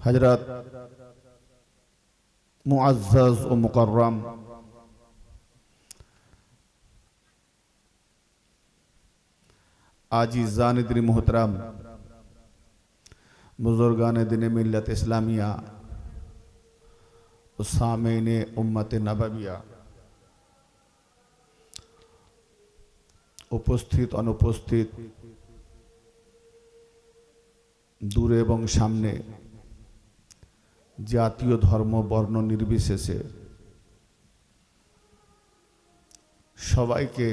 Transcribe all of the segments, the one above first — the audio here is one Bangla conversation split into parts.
हजरत मुअज़्ज़ज़ व मुकर्रम आजीज़ान दिन मोहतरम बुजुर्गान दिन मिल्लत इस्लामिया सामीन उम्मत नबविया उपस्थित अनुपस्थित दूरे एवं सामने जातीय धर्म वर्ण निर्विशेषे सबाइके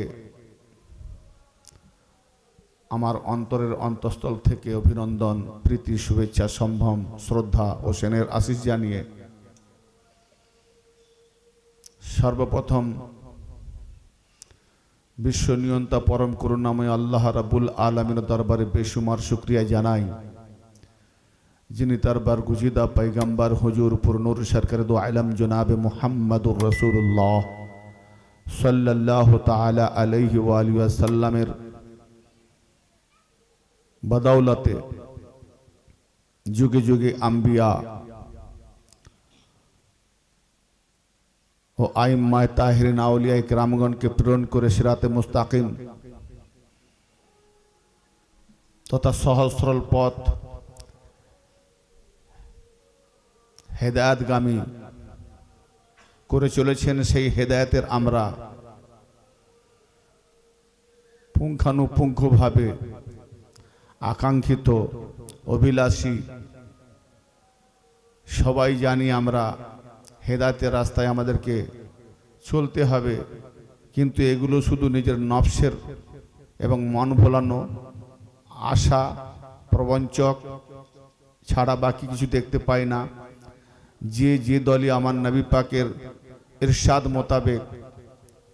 आमार अंतरेर अंतस्तल थेके अभिनंदन प्रीति शुभेच्छा सम्भ्रम श्रद्धा और सेनेर आशीष जानिए सर्वप्रथम विश्व नियंता परम करुणामय आल्लाह रब्बुल आलमीन दरबारे बेशुमार शुक्रिया जानाई जिनि दरबार गुजिदा पैगम्बर हुजूर पुरनूर सरकार दो आलम जनाब मुहम्मदुर रसूलुल्लाह सल्लल्लाहु ताला अलैहि व आलिहि वसल्लमेर बदौलते जुगे जुगे आम्बिया ও আইম্মায়ে তাহিরিন আউলিয়ায়ে কিরামগণকে প্রেরণ করে সিরাতে মুস্তাকিম তথা সহজ সরল পথ হেদায়েতগামী করে চলেছেন। সেই হেদায়েতের আমরা পুঙ্খানুপুঙ্খভাবে আকাঙ্ক্ষিত অভিলাষী সবাই জানি আমরা হেদায়েতের রাস্তায় আমাদেরকে চলতে হবে, কিন্তু এগুলো শুধু নিজের নফসের এবং মন ভোলানো আশা প্রবঞ্চক ছাড়া বাকি কিছু দেখতে পাই না। যে যে দলই আমার নবী পাকের ইরশাদ মোতাবেক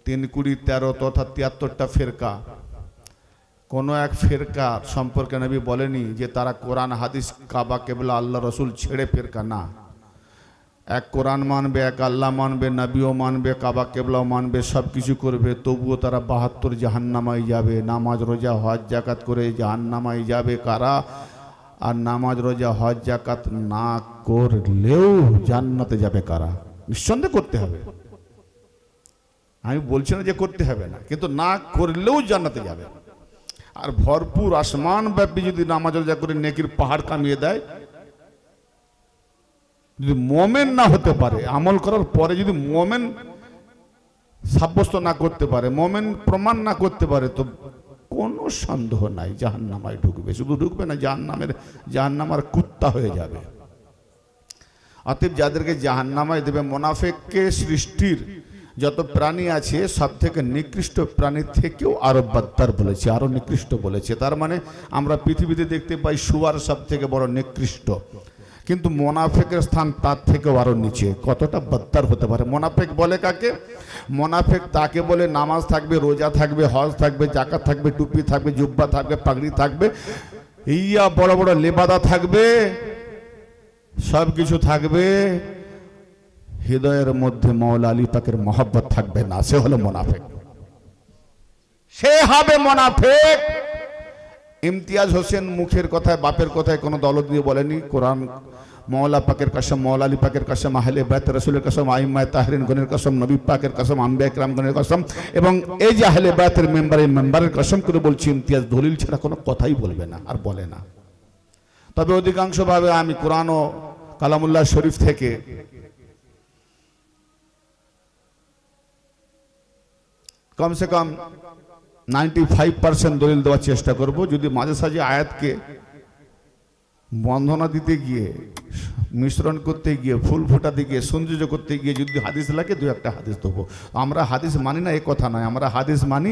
3, 20, 13 তথা 73টা ফেরকা, কোনো এক ফেরকা সম্পর্কে নবী বলেনি যে তারা কোরআন হাদিস কাবা কেবলা আল্লাহ রসুল ছেড়ে ফেরকা না। এক কোরআন মানবে, এক আল্লাহ মানবে, নবীও মানবে, কাবা কেবলাও মানবে, সব কিছু করবে, তবুও তারা 72 জাহান্নামায় যাবে। নামাজ রোজা হজ জাকাত করে জাহান্নামায় যাবে কারা? আর নামাজ রোজা হজ জাকাত না করলেও জান্নাতে যাবে কারা? নিঃসন্দেহে করতে হবে, আমি বলছি না যে করতে হবে না, কিন্তু না করলেও জান্নাতে যাবে। আর ভরপুর আসমান ব্যাপী যদি নামাজ রোজা করে নেকির পাহাড় কামিয়ে দেয়, যদি মোমেন না হতে পারে, আমল করার পরে যদি মোমেন সাব্যস্ত না করতে পারে, মোমেন প্রমাণ না করতে পারে, তো কোনো সন্দেহ নাই জাহান্নামায় ঢুকবে। শুধু ঢুকবে না, জাহান্নামার কুত্তা হয়ে যাবে। অতএব যাদেরকে জাহান্নামায় দেবে, মুনাফিককে সৃষ্টির যত প্রাণী আছে সব থেকে নিকৃষ্ট প্রাণী থেকেও আরো বদতর বলেছে, আরো নিকৃষ্ট বলেছে। তার মানে আমরা পৃথিবীতে দেখতে পাই শুয়ার সব থেকে বড় নিকৃষ্ট, কিন্তু মুনাফিকের স্থান তার থেকেও আরো নিচে। কতটা বদতর হতে পারে? মুনাফিক বলে কাকে? মুনাফিক তাকে বলে নামাজ থাকবে, রোজা থাকবে, হজ থাকবে, জাকাত থাকবে, টুপি থাকবে, জুব্বা থাকবে, পাগড়ি থাকবে, ইয়া বড় বড় লেবাদা থাকবে, সব কিছু থাকবে, হৃদয়ের মধ্যে মাওলা আলী পাকের মহব্বত থাকবে না, সে হলো মুনাফিক। সে হবে মুনাফিক। ইমতিয়াজ হোসেন মুখের কথায় বাপের কথায় কোনো দৌলত দিয়ে বলেনি। কোরআন মওলা পাকের কসম, মওলা আলী পাকের কসম, আহলে বাইত রাসূলের কসম, আইম্মায়ে তাহরিন গণের কসম, নবী পাকের কসম, আম্বিয়া কিরাম গণের কসম, এবং এই যে আহলে বাইতের মেম্বারের কসম করে বলছি, ইমতিয়াজ দলিল ছাড়া কোনো কথাই বলবে না আর বলে না। তবে অধিকাংশভাবে আমি কোরআন ও কালামুল্লাহ শরীফ থেকে কমসে কম 95% দলিল দেওয়ার চেষ্টা করব। যদি মাঝে সাঝে আয়াতকে বন্ধনা দিতে গিয়ে, মিশ্রণ করতে গিয়ে, ফুল ফোটাতে গিয়ে, সৌন্দর্য করতে গিয়ে যদি হাদিস লাগে, 2-1টা হাদিস দেবো। আমরা হাদিস মানি না এ কথা নয়, আমরা হাদিস মানি।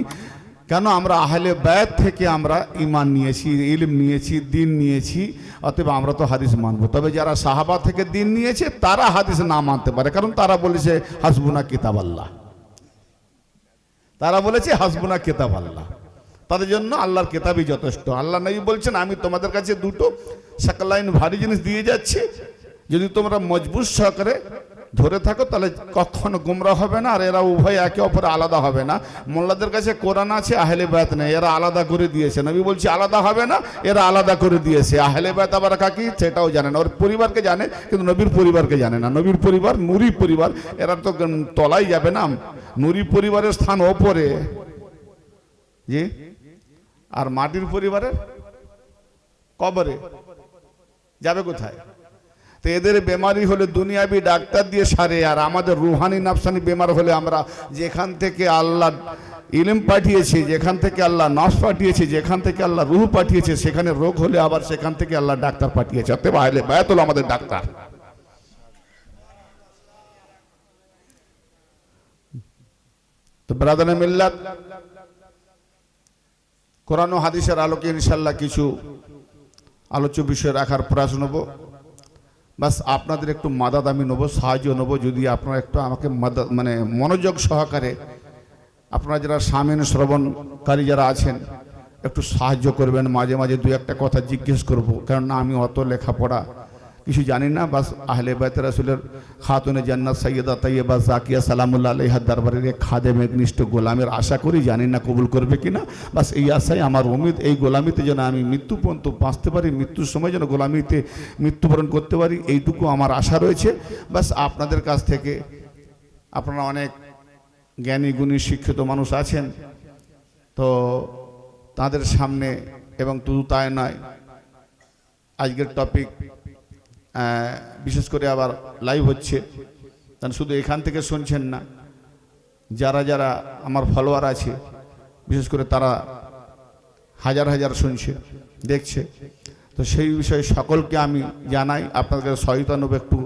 কেন? আমরা আহলে বায়াত থেকে আমরা ঈমান নিয়েছি, ইলম নিয়েছি, দ্বীন নিয়েছি, অতএব আমরা তো হাদিস মানব। তবে যারা সাহাবা থেকে দ্বীন নিয়েছে তারা হাদিস না মানতে পারে, কারণ তারা বলেছে হাসবুনা কিতাবাল্লাহ, তারা বলেছে হাসবুনা কিতাব আল্লাহ, তাদের জন্য আল্লাহর কিতাবই যথেষ্ট। আল্লাহ নবী বলছেন, আমি তোমাদের কাছে দুটো সাকালাইন ভারী জিনিস দিয়ে যাচ্ছি, যদি তোমরা মজবুত সহকারে ধরে থাকো, তাহলে কখনো গুমরাহ হবে না, আর এরা উভয় একে অপরে আলাদা হবে না। মোল্লাদের কাছে কোরআন আছে, আহলে বায়াত নেই, এরা আলাদা করে দিয়েছে। নবী বলছে আলাদা হবে না, এরা আলাদা করে দিয়েছে। আহলে বায়াত আবার কাকি সেটাও জানে না, ওর পরিবারকে জানে কিন্তু নবীর পরিবারকে জানে না। নবীর পরিবার নুরি পরিবার, এরা তো তলাই যাবে না, নুরি পরিবারের স্থান ওপরে, জি, আর মাটির পরিবারের কবরে যাবে কোথায়? তো এদের বেমারি হলে দুনিয়াবি ডাক্তার দিয়ে সারে, আর আমাদের রুহানি নাফসানি বেমার হলে আমরা যেখান থেকে আল্লাহ ইলম পাঠিয়েছে, যেখান থেকে আল্লাহ নফস পাঠিয়েছে, যেখান থেকে আল্লাহ রুহ পাঠিয়েছে, সেখানে রোগ হলে আবার সেখান থেকে আল্লাহ ডাক্তার পাঠিয়েছে। অতএব আহলে বায়াত হলো আমাদের ডাক্তার। তো ব্রাদারে মিল্লাত, কোরআন ও হাদিসের আলোকে ইনশাআল্লাহ কিছু আলোচ্য বিষয় রাখার প্রয়াস নেব। বাস আপনাদের একটু মাদাদ আমি নেবো, সাহায্য নেবো, যদি আপনারা একটু আমাকে মাদাদ মানে মনোযোগ সহকারে, আপনারা যারা সামিন শ্রবণকারী যারা আছেন একটু সাহায্য করবেন। মাঝে মাঝে দু একটা কথা জিজ্ঞেস করব, কেননা আমি অত লেখাপড়া কিছু জানি না। বাস আহলে বাইত রাসূলের খাতুনে জান্নাত সাইয়্যিদা তাইয়্যিবা জাকিয়া সালামুল্লাহ আলাইহার দরবারের খাদেম একনিষ্ঠ গোলামের আশা করি, জানি না কবুল করবে কিনা। বাস এই আশাই আমার উম্মিদ, এই গোলামিতে যেন আমি মৃত্যু পর্যন্ত বাঁচতে পারি, মৃত্যুর সময় যেন গোলামিতে মৃত্যুবরণ করতে পারি, এইটুকু আমার আশা রয়েছে। বাস আপনাদের কাছ থেকে, আপনারা অনেক জ্ঞানী গুণী শিক্ষিত মানুষ আছেন, তো তাদের সামনে, এবং শুধু তাই নয়, আজকের টপিক বিশেষ করে আবার লাইভ হচ্ছে, কারণ শুধু এখান থেকে শুনছেন না, যারা যারা আমার ফলোয়ার আছে বিশেষ করে তারা হাজার হাজার শুনছে, দেখছে। তো সেই বিষয়ে সকলকে আমি জানাই, আপনাদের সচেতন একটু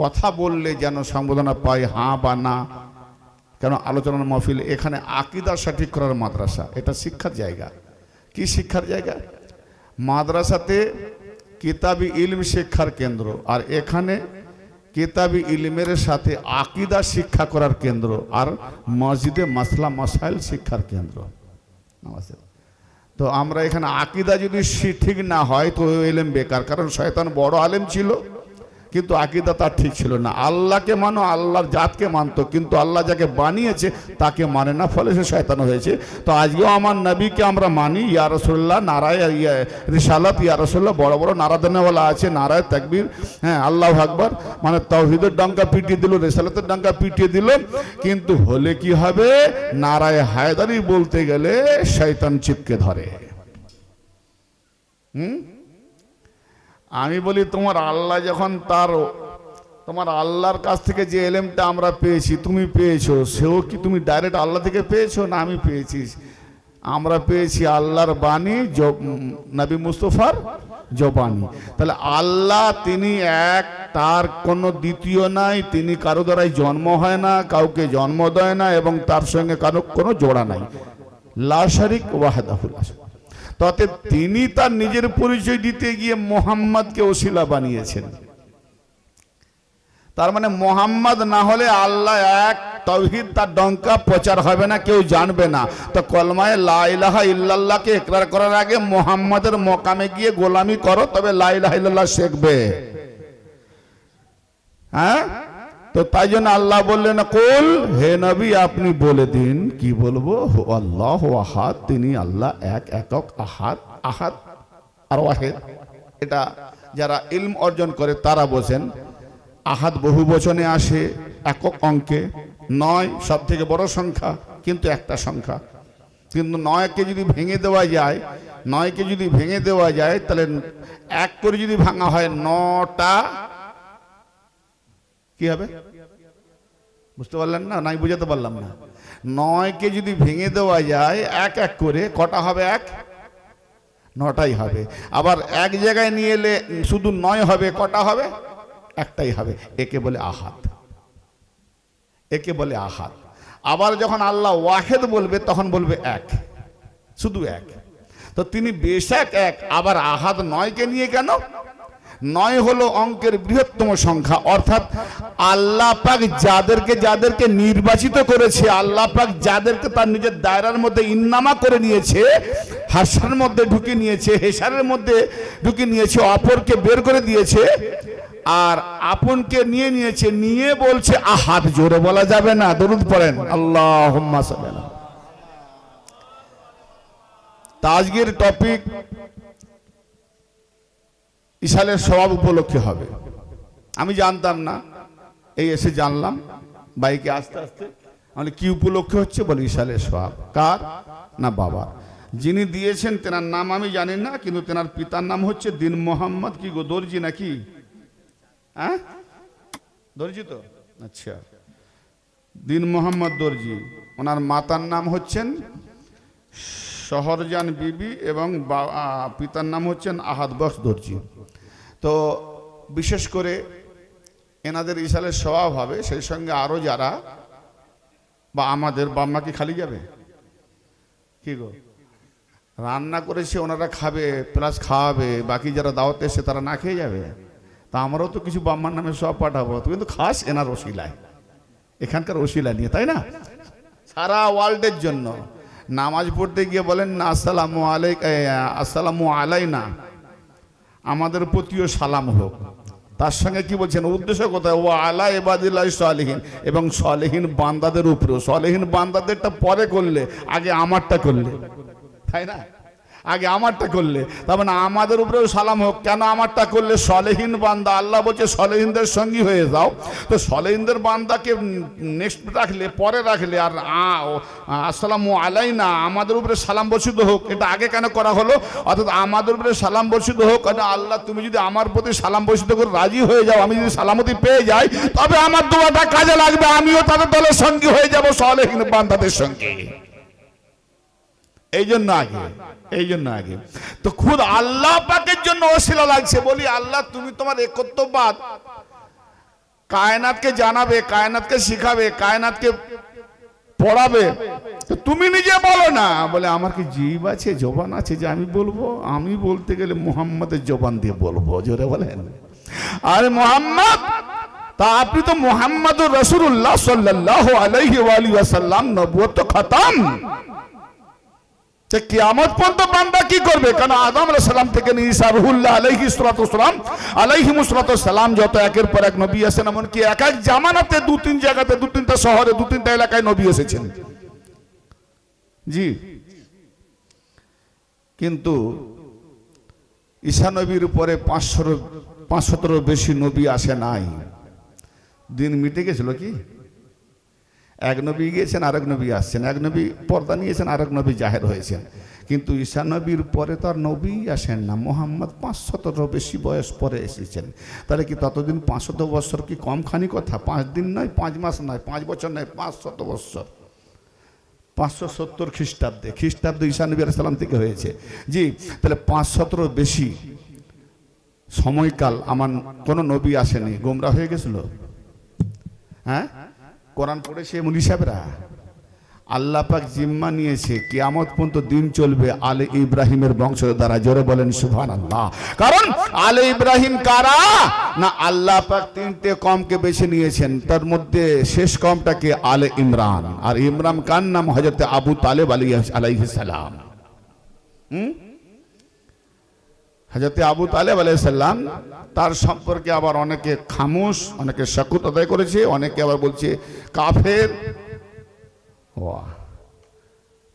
কথা বললে যেন সম্বোধনা পায়, হ্যাঁ বা না। কেন আলোচনার মহফিল, এখানে আকীদা সঠিক করার মাদ্রাসা, এটা শিক্ষার জায়গা। কি শিক্ষার জায়গা? মাদ্রাসাতে কিতাবি ইলম শিক্ষার কেন্দ্র, আর এখানে কিতাবি ইলমের সাথে আকীদা শিক্ষা করার কেন্দ্র, আর মসজিদে মাসলা মাসাইল শিক্ষার কেন্দ্র। তো আমরা এখানে আকীদা যদি ঠিক না হয় তো ইলম বেকার, কারণ শয়তান বড় আলেম ছিল কিন্তু আকীদা তার ঠিক ছিল না। আল্লাহকে মানো, আল্লাহর জাতকে মানতো, কিন্তু আল্লাহ যাকে বানিয়েছে তাকে মানে না, ফলে সে শয়তান হয়েছে। তো আজকেও আমার নবীকে আমরা মানি, ইয়া রাসূলুল্লাহ, নারায় রিসালাত, ইয়া রাসূলুল্লাহ, বড় বড় নারা দেনেওয়ালা আছে, নারায় তাকবীর, হ্যাঁ, আল্লাহু আকবার, মানে তাওহীদের ডঙ্কা পিটিয়ে দিল, রিসালাতের ডঙ্কা পিটিয়ে দিল, কিন্তু হলে কি হবে? নারায় হায়দারি বলতে গেলে শয়তান চিপকে ধরে। আমি বলি, তোমার আল্লাহ যখন তোমার আল্লাহর কাছ থেকে যে এলেমটা আমরা পেয়েছি, তুমি পেয়েছো, সেও কি তুমি ডাইরেক্ট আল্লাহ থেকে পেয়েছো না আমি পেয়েছি? আমরা পেয়েছি আল্লাহর বাণী, নবী মুস্তাফার জবানি। তাহলে আল্লাহ তিনি এক, তার কোনো দ্বিতীয় নাই, তিনি কারো দ্বারাই জন্ম হয় না, কাউকে জন্ম দেয় না, এবং তার সঙ্গে কারো কোনো জোড়া নাই, লা শারিক ওয়াহদাহু লা শারিক। তাতে তিনি তার নিজের পরিচয় দিতে গিয়ে মোহাম্মদকে ওসিলা বানিয়েছেন। তার মানে মোহাম্মদ না হলে আল্লাহ এক, তাওহীদ তার ডঙ্কা প্রচার হবে না, কেউ জানবে না। তো কলমায়ে লা ইলাহা ইল্লাল্লাহকে ইকরার করার আগে মোহাম্মদের মকামে গিয়ে গোলামি করো, তবে লা ইলাহা ইল্লাল্লাহ শিখবে। হ্যাঁ, তো তাই জন্য আল্লাহ বললেন, কুল, হে নবী আপনি বলে দিন। কি বলবো? আল্লাহু আহাদ, তিনি আল্লাহ এক, একক, আহাদ, আহাদ আর ওয়াহিদ। এটা যারা ইলম অর্জন করে তারা বোঝেন। আহাদ বহু বচনে আসে, একক অঙ্কে, 9 সব থেকে বড় সংখ্যা, কিন্তু একটা সংখ্যা। কিন্তু 9কে যদি ভেঙে দেওয়া যায়, 9কে যদি ভেঙে দেওয়া যায়, তাহলে 1 করে যদি ভাঙা হয় 9টা কি হবে? বুঝতে পারলেন না? নাই বুঝাতে পারলাম না। 9কে যদি ভেঙে দেওয়া যায় 1 1 করে, কটা হবে? 1, 9টাই হবে। আবার এক জায়গায় নিয়ে এলে শুধু 9 হবে, কটা হবে? একটাই হবে। একে বলে আহাদ, একে বলে আহাদ। আবার যখন আল্লাহ ওয়াহিদ বলবে তখন বলবে এক, শুধু এক। তো তিনি বেশক এক, আবার আহাদ 9কে নিয়ে কেন? 9 হলো অঙ্কের বৃহত্তম সংখ্যা, অর্থাৎ আল্লাহ পাক যাদেরকে নির্বাচিত করেছে, আল্লাহ পাক যাদেরকে তার নিজের দায়রার মধ্যে ইন্নামা করে নিয়েছে, হাসার মধ্যে ঢুকে নিয়েছে, হেসারের মধ্যে ঢুকে নিয়েছে, অপরকে বের করে দিয়েছে, আর আপনকে নিয়ে নিয়েছে, নিয়ে বলছে আহাদ। জোরে বলা যাবে না, দরুদ পড়েন আল্লাহুম্মা সাল্লি আলা। তা আজকের টপিক ইশালের সওয়াব উপলক্ষে হবে। আমি জানতাম না, এই এসে জানলাম বাইকে আস্তে আস্তে। মানে কি উপলক্ষে হচ্ছে? বলে ইশালের সওয়াব। কার? না বাবার। যিনি দিয়েছেন তেনার নাম আমি জানি না, কিন্তু তেনার পিতার নাম হচ্ছে দিন মোহাম্মদ কি গো, দর্জি নাকি? হ্যাঁ, দর্জি তো। আচ্ছা, দিন মোহাম্মদ দর্জি। ওনার মাতার নাম হচ্ছেন শহরজান বিবি এবং পিতার নাম হচ্ছেন আহাদ বক্স দর্জি। তো বিশেষ করে এনাদের ইশালের স্বভাব হবে, সেই সঙ্গে আরো যারা বা আমাদের বাম্মা কি খালি যাবে কি গো? রান্না করেছে ওনারা খাবে, প্লাস খাওয়াবে, বাকি যারা দাওয়াতে এসে তারা না খেয়ে যাবে। তা আমরাও তো কিছু বাম্মার নামে সব পাঠাবো, তো কিন্তু খাস এনার ওসিলায়, এখানকার ওসিলা নিয়ে, তাই না? সারা ওয়ার্ল্ডের জন্য নামাজ পড়তে গিয়ে বলেন না আসসালামু আলাইনা, আমাদের প্রতিও সালাম হোক। তার সঙ্গে কি বলছেন? উদ্দেশ্য কোথায়? ও আলা ইবাদিল্লাহ সালেহিন, এবং সালেহিন বান্দাদের উপরেও। সালেহিন বান্দাদেরটা পরে করলে, আগে আমারটা করলে, তাই না? আগে আমারটা করলে, তার মানে আমাদের উপরেও সালাম হোক। কেন আমারটা করলে? সালেহিন বান্দা, আল্লাহ বলছে সালেহিনদের সঙ্গী হয়ে যাও। তো সালেহিনদের বান্দাকে নেক্সট রাখলে, পরে রাখলে, আর আসসালামু আলাইনা, আমাদের উপরে সালাম বর্ষিত হোক, এটা আগে কেন করা হলো? অর্থাৎ আমাদের উপরে সালাম বর্ষিত হোক, আল্লাহ তুমি যদি আমার প্রতি সালাম বর্ষিত করে রাজি হয়ে যাও, আমি যদি সালামতি পেয়ে যাই, তবে আমার দোয়াটা কাজে লাগবে, আমিও তাদের দলের সঙ্গী হয়ে যাব, সালেহিন বান্দাদের সঙ্গে। এই জন্য আগে তো খুদ আল্লাহ পাকের জন্য ওসিলা লাগছে। বলি আল্লাহ তুমি তোমার একত্ববাদ কায়নাতকে জানাবে, কায়নাতকে শিখাবে, কায়নাতকে পড়াবে, তো তুমি নিজে বলো না। বলে আমার কি জিভ আছে, জবান আছে যে আমি বলবো? আমি বলতে গেলে মুহাম্মাদের জবান দিয়ে বলবো। জোরে বলেন আরে মুহাম্মদ। তা আপনি তো মুহাম্মাদুর রাসূলুল্লাহ সাল্লাল্লাহু আলাইহি ওয়া সাল্লাম, নবুয়ত খতম। কিয়ামত পর্যন্ত বান্দা কি করবে? কারণ আদম আলাইহিস সালাম থেকে নিয়ে ঈসা রুহুল্লাহ আলাইহিস সালাম যত একের পর এক নবী আছেন, এমনকি এক এক জামানাতে দু তিন জায়গাতে, দু তিনটা শহরে, দু তিনটা এলাকায় নবী এসেছেন। জি, কিন্তু ঈসা নবীর উপরে 500-500 বেশি নবী আসে নাই। দিন মিটে গেছিল কি? এক নবী গিয়েছেন, আরেক নবী আসছেন, এক নবী পর্দা নিয়েছেন, আরেক নবী জাহের হয়েছেন। কিন্তু ঈসা নবীর পরে তো আর নবী আসেন না। মুহাম্মদ 500 বেশি বয়স পরে এসেছেন। তাহলে কি ততদিন 500 বছর কি কম খানি কথা? 5 দিন নয়, 5 মাস নয়, 5 বছর নয়, 500 বছর। 570 খ্রিস্টাব্দে ঈসা নবী আলাইহিস সালাম থেকে হয়েছে। জি, তাহলে 500 বেশি সময়কাল আমার কোন নবী আসেনি। গোমরা হয়ে গেছিল। হ্যাঁ, কোরআন পড়েছে মুনি সাহেবরা। আল্লাহ পাক জিম্মা নিয়েছে কিয়ামত পর্যন্ত দিন চলবে আলে ইব্রাহিমের বংশ দ্বারা। জোরে বলেন সুবহানাল্লাহ। কারণ আলে ইব্রাহিম কারা? না, আল্লাহ পাক 3টে কমকে বেছে নিয়েছেন, তার মধ্যে শেষ কমটাকে আলে ইমরান। আর ইমরান কার নাম? হযরত আবু তালেব আলাইহিস সালাম। হযরত আবু তালেব আলাইহিস সালাম, তার সম্পর্কে আবার অনেকে খামোশ, অনেকে শাকুত আদায় করেছে, অনেকে আবার বলছে কাফের।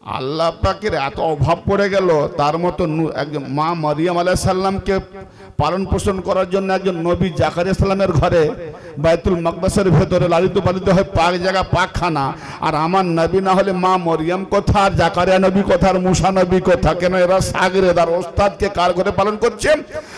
আল্লাহ পাকের এত অভাব পড়ে গেল, তার মতো একজন মা মারিয়াম আলাইহিস সালামকে পালন পোষণ করার জন্য একজন নবী জাকারিয়া সালামের ঘরে বাইতুল মাকদাসের ভেতরে লালিত পালিত হয়, পাক জায়গা পাকখানা। আর আমার নবী না হলে মা মরিয়ম কোথা, আর জাকারিয়া নবী কোথা, আর মুসা নবী কোথা? কেন এরা সাগরেদ আর ওস্তাদকে কার ঘরে পালন করছে?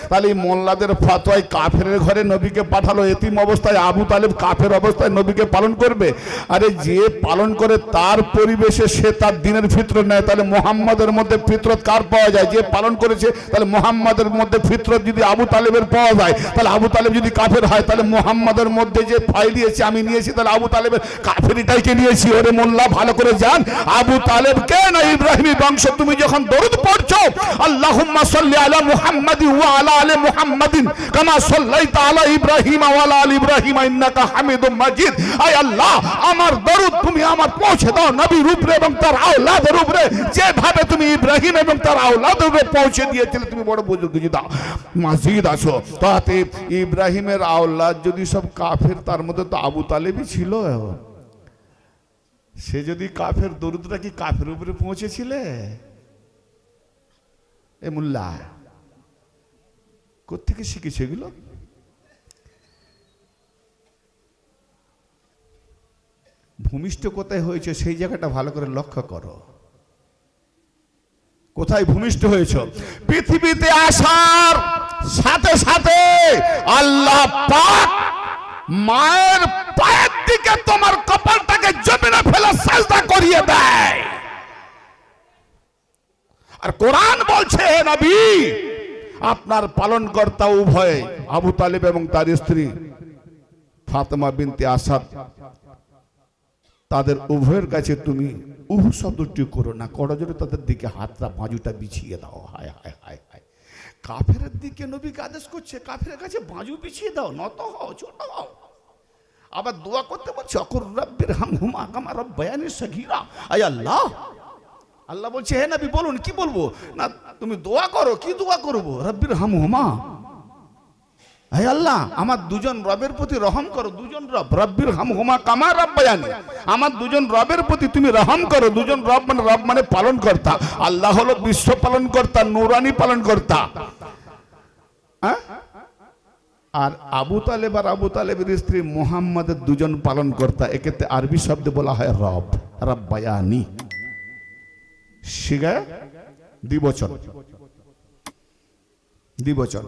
তাহলে এই মোল্লাদের ফতোয়ায় কাফেরের ঘরে নবীকে পাঠালো। এতিম অবস্থায় আবু তালেব কাফের অবস্থায় নবীকে পালন করবে? আরে যে পালন করে তার পরিবেশে সে তার দিনের ফিতরত নেয়, তাহলে মুহাম্মাদের মধ্যে ফিতরত কার পাওয়া যায়? যে পালন করেছে। তাহলে মুহাম্মাদের মধ্যে ফিতরত যদি আবু তালেবের পাওয়া যায়, তাহলে আবু তালেব যদি কাফের হয়, তাহলে মুহাম্মাদের মনের মধ্যে যে ভয় দিয়েছে আমি নিয়েছি, তাহলে আবু তালেবের কাফেরিটাইকে নিয়েছি। ওরে মোল্লা ভালো করে জান, আবু তালেবকে না ইব্রাহিমী বংশ। তুমি যখন দরুদ পড়ছো আল্লাহুম্মা সাল্লি আলা মুহাম্মাদিন ওয়া আলা আলি মুহাম্মাদিন কামা সাল্লাইতা আলা ইব্রাহিম ওয়া আলা আলি ইব্রাহিম ইন্নাকা হামিদুম মাজিদ। আয় আল্লাহ, আমার দরুদ তুমি আমার পৌঁছে দাও নবীর উপরে এবং তার আওলাদের উপরে, যেভাবে তুমি ইব্রাহিম এবং তার আওলাদের উপরে পৌঁছে দিয়েছিলে। তুমি বড় বুজুর্গ দাও মাজিদ আছো। তাতে ইব্রাহিমের আওলাদ যদি সব কাফের, তার মধ্যে তো আবু তালেবই ছিল। সে যদি কাফের, দরুদটা কি কাফের উপরে পৌঁছেছিলে? এ মোল্লা কোত্থেকে শিখেছে এগুলো? ভূমিষ্ঠ কোথায় হয়েছে সেই জায়গাটা ভালো করে লক্ষ্য করো। কোথায় ভূমিষ্ঠ হয়েছ? পৃথিবীতে আসার সাথে সাথে আল্লাহ পাক মায়ের পায়ের দিকে তোমার কপালটাকে জমিনে ফেলে সাজদা করিয়ে দেয়। আর কোরআন বলছে, হে নবী, আপনার পালনকর্তা উভয় আবু তালেব এবং তার স্ত্রী ফাতেমা বিনতে আসাদ, তাদের উভয়ের কাছে তুমি উহু শব্দটি করো না, করজোরে তাদের দিকে হাতটা বাজুটা বিছিয়ে দাও। হায় হায় হায় হায়, কাফেরের দিকে নবীকে আদেশ করছে, কাফেরের কাছে বাজু বিছিয়ে দাও, নত হও, ছোট হও। আবার দোয়া করতে বলছে অকুর রব্বির হামহুমা কামা রব্বায়ানি সগীরা। আয় আল্লাহ, আল্লাহ বলছে হে নবী বলুন, কি বলবো না, তুমি দোয়া করো। কি দোয়া করবো? রব্বির হামহুমা, হে আল্লাহ আমার দুজন রবের প্রতি রহম করো। দুজন রব, রব্বির হামহুমা কামা রব্বায়ানি, আমার দুজন রবের প্রতি তুমি রহম করো। দুজন রব মানে পালন কর্তা। আল্লাহ হলো বিশ্ব পালন কর্তা, নুরানি পালন কর্তা। আর আবু তালেব আর আবু তালেবের স্ত্রী মুহাম্মাদের দুজন পালন কর্তা। একে আরবি শব্দে বলা হয় রব, রব্বায়ানি। শিগায় দ্বিবচন, দ্বিবচন,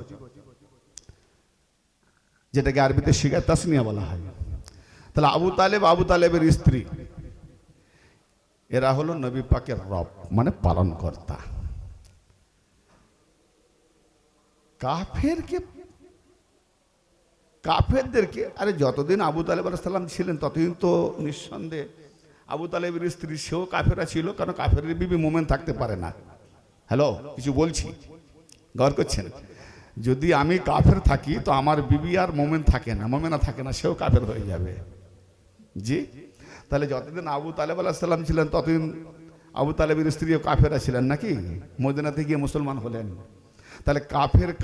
যেটাকে আরবিতে শিগায় তাসনিয়া বলা হয়। তাহলে আবু তালেব, আবু তালেবের স্ত্রী, এরা হলো নবী পাকের রব মানে পালন কর্তা। কাফেরদেরকে, আরে যতদিন আবু তালেব আলাইহিস সালাম ছিলেন ততদিন তো নিঃসন্দেহে আবু তালেবের স্ত্রী সেও কাফেরা ছিল, কারণ কাফেরের বিবি মোমেন থাকতে পারে না। হ্যালো, কিছু বলছি, গৌর করছেন? যদি আমি কাফের থাকি তো আমার বিবি আর মোমেন থাকে না, মোমেনা থাকে না, সেও কাফের হয়ে যাবে। জি, তাহলে যতদিন আবু তালেব আলাইহিস সালাম ছিলেন ততদিন আবু তালেবের স্ত্রীও কাফেরা ছিলেন নাকি? মদিনাতে গিয়ে মুসলমান হলেন। তাহলে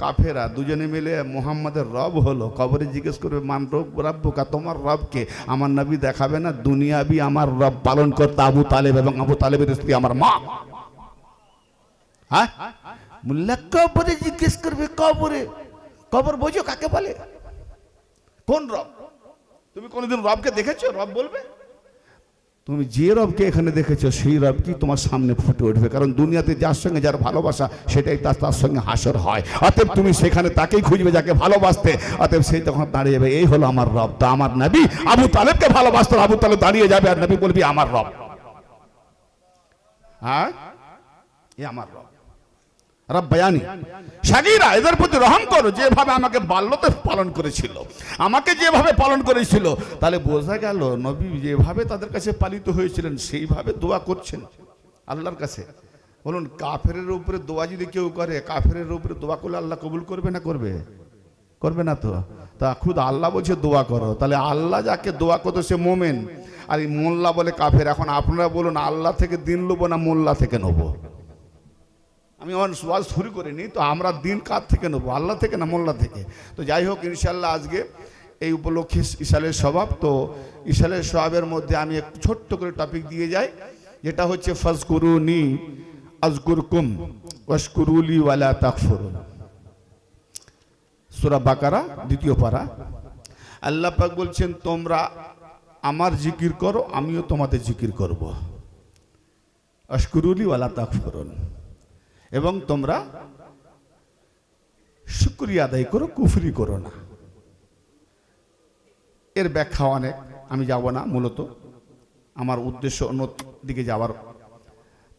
কাফেরা দুজনে মিলে মুহাম্মাদের রব হলো। কবরে জিজ্ঞেস করবে মান রব্বুকা, তোমার রবকে? আমার নবী দেখাবে না দুনিয়াবি আমার রব পালন করতে আবু তালেব এবং আবু তালেবের স্ত্রী আমার মা। হ্যাঁ, মুল্লা কবরে জিজ্ঞেস করবে, কবরে, কবর বোঝো কাকে বলে? কোন রব? তুমি কোনোদিন রবকে দেখেছো? রব বলবে তুমি যে রবকে এখানে দেখেছো সেই রব কি তোমার সামনে ফুটে উঠবে, কারণ দুনিয়াতে যার সঙ্গে যার ভালোবাসা সেটাই তার সঙ্গে হাসর হয়। অতএব তুমি সেখানে তাকেই খুঁজবে যাকে ভালোবাসতে। অতএব সেই তখন দাঁড়িয়ে যাবে, এই হলো আমার রব। তো আমার নবী আবু তালেবকে ভালোবাসতো, আবু তালেব দাঁড়িয়ে যাবে আর নবী বলবি আমার রব। হ্যাঁ, এ আমার রব রব্বায়ানি সাগীরা। এদের প্রতি রহম করো, যেভাবে আমাকে বাল্যতে পালন করেছিল, আমাকে যেভাবে পালন করেছিল। তাহলে বোঝা গেল নবী যেভাবে তাদের কাছে পালিত হয়েছিলেন সেইভাবে দোয়া করছেন আল্লাহর কাছে। বলুন, কাফেরের উপরে দোয়া যদি কেউ করে, কাফেরের উপরে দোয়া করলে আল্লাহ কবুল করবে না? করবে? করবে না তো। তা খুদ আল্লাহ বলছে দোয়া করো। তাহলে আল্লাহ যাকে দোয়া করতো সে মোমেন, আর এই মোল্লা বলে কাফের। এখন আপনারা বলুন, আল্লাহ থেকে দিন নেবো না মোল্লা থেকে নেবো? আমি ওয়াজ শুরু করিনি তো, আমরা দিন কার থেকে নেবো, আল্লাহ থেকে না মোল্লা থেকে? তো যাই হোক, ইনশাল্লাহ আজকে এই উপলক্ষে ইশালের স্বভাব, তো ইশালের স্বভাবের মধ্যে আমি একটু ছোট্ট করে টপিক দিয়ে যাই, যেটা হচ্ছে ফাজকুরুনি আযকুরকুম ওয়াশকুরুলি ওয়ালা তাকফুরুন। সূরা বাকারা 2 পারা। আল্লাহ পাক বলছেন, তোমরা আমার জিকির করো, আমিও তোমাদের জিকির করব। আশকুরুলি ওয়ালা তাকফুরুন, এবং তোমরা শুকরিয়া আদায় করো, কুফরি করো না। এর ব্যাখ্যা অনেক, আমি যাব না, মূলত আমার উদ্দেশ্য অন্য দিকে যাওয়ার।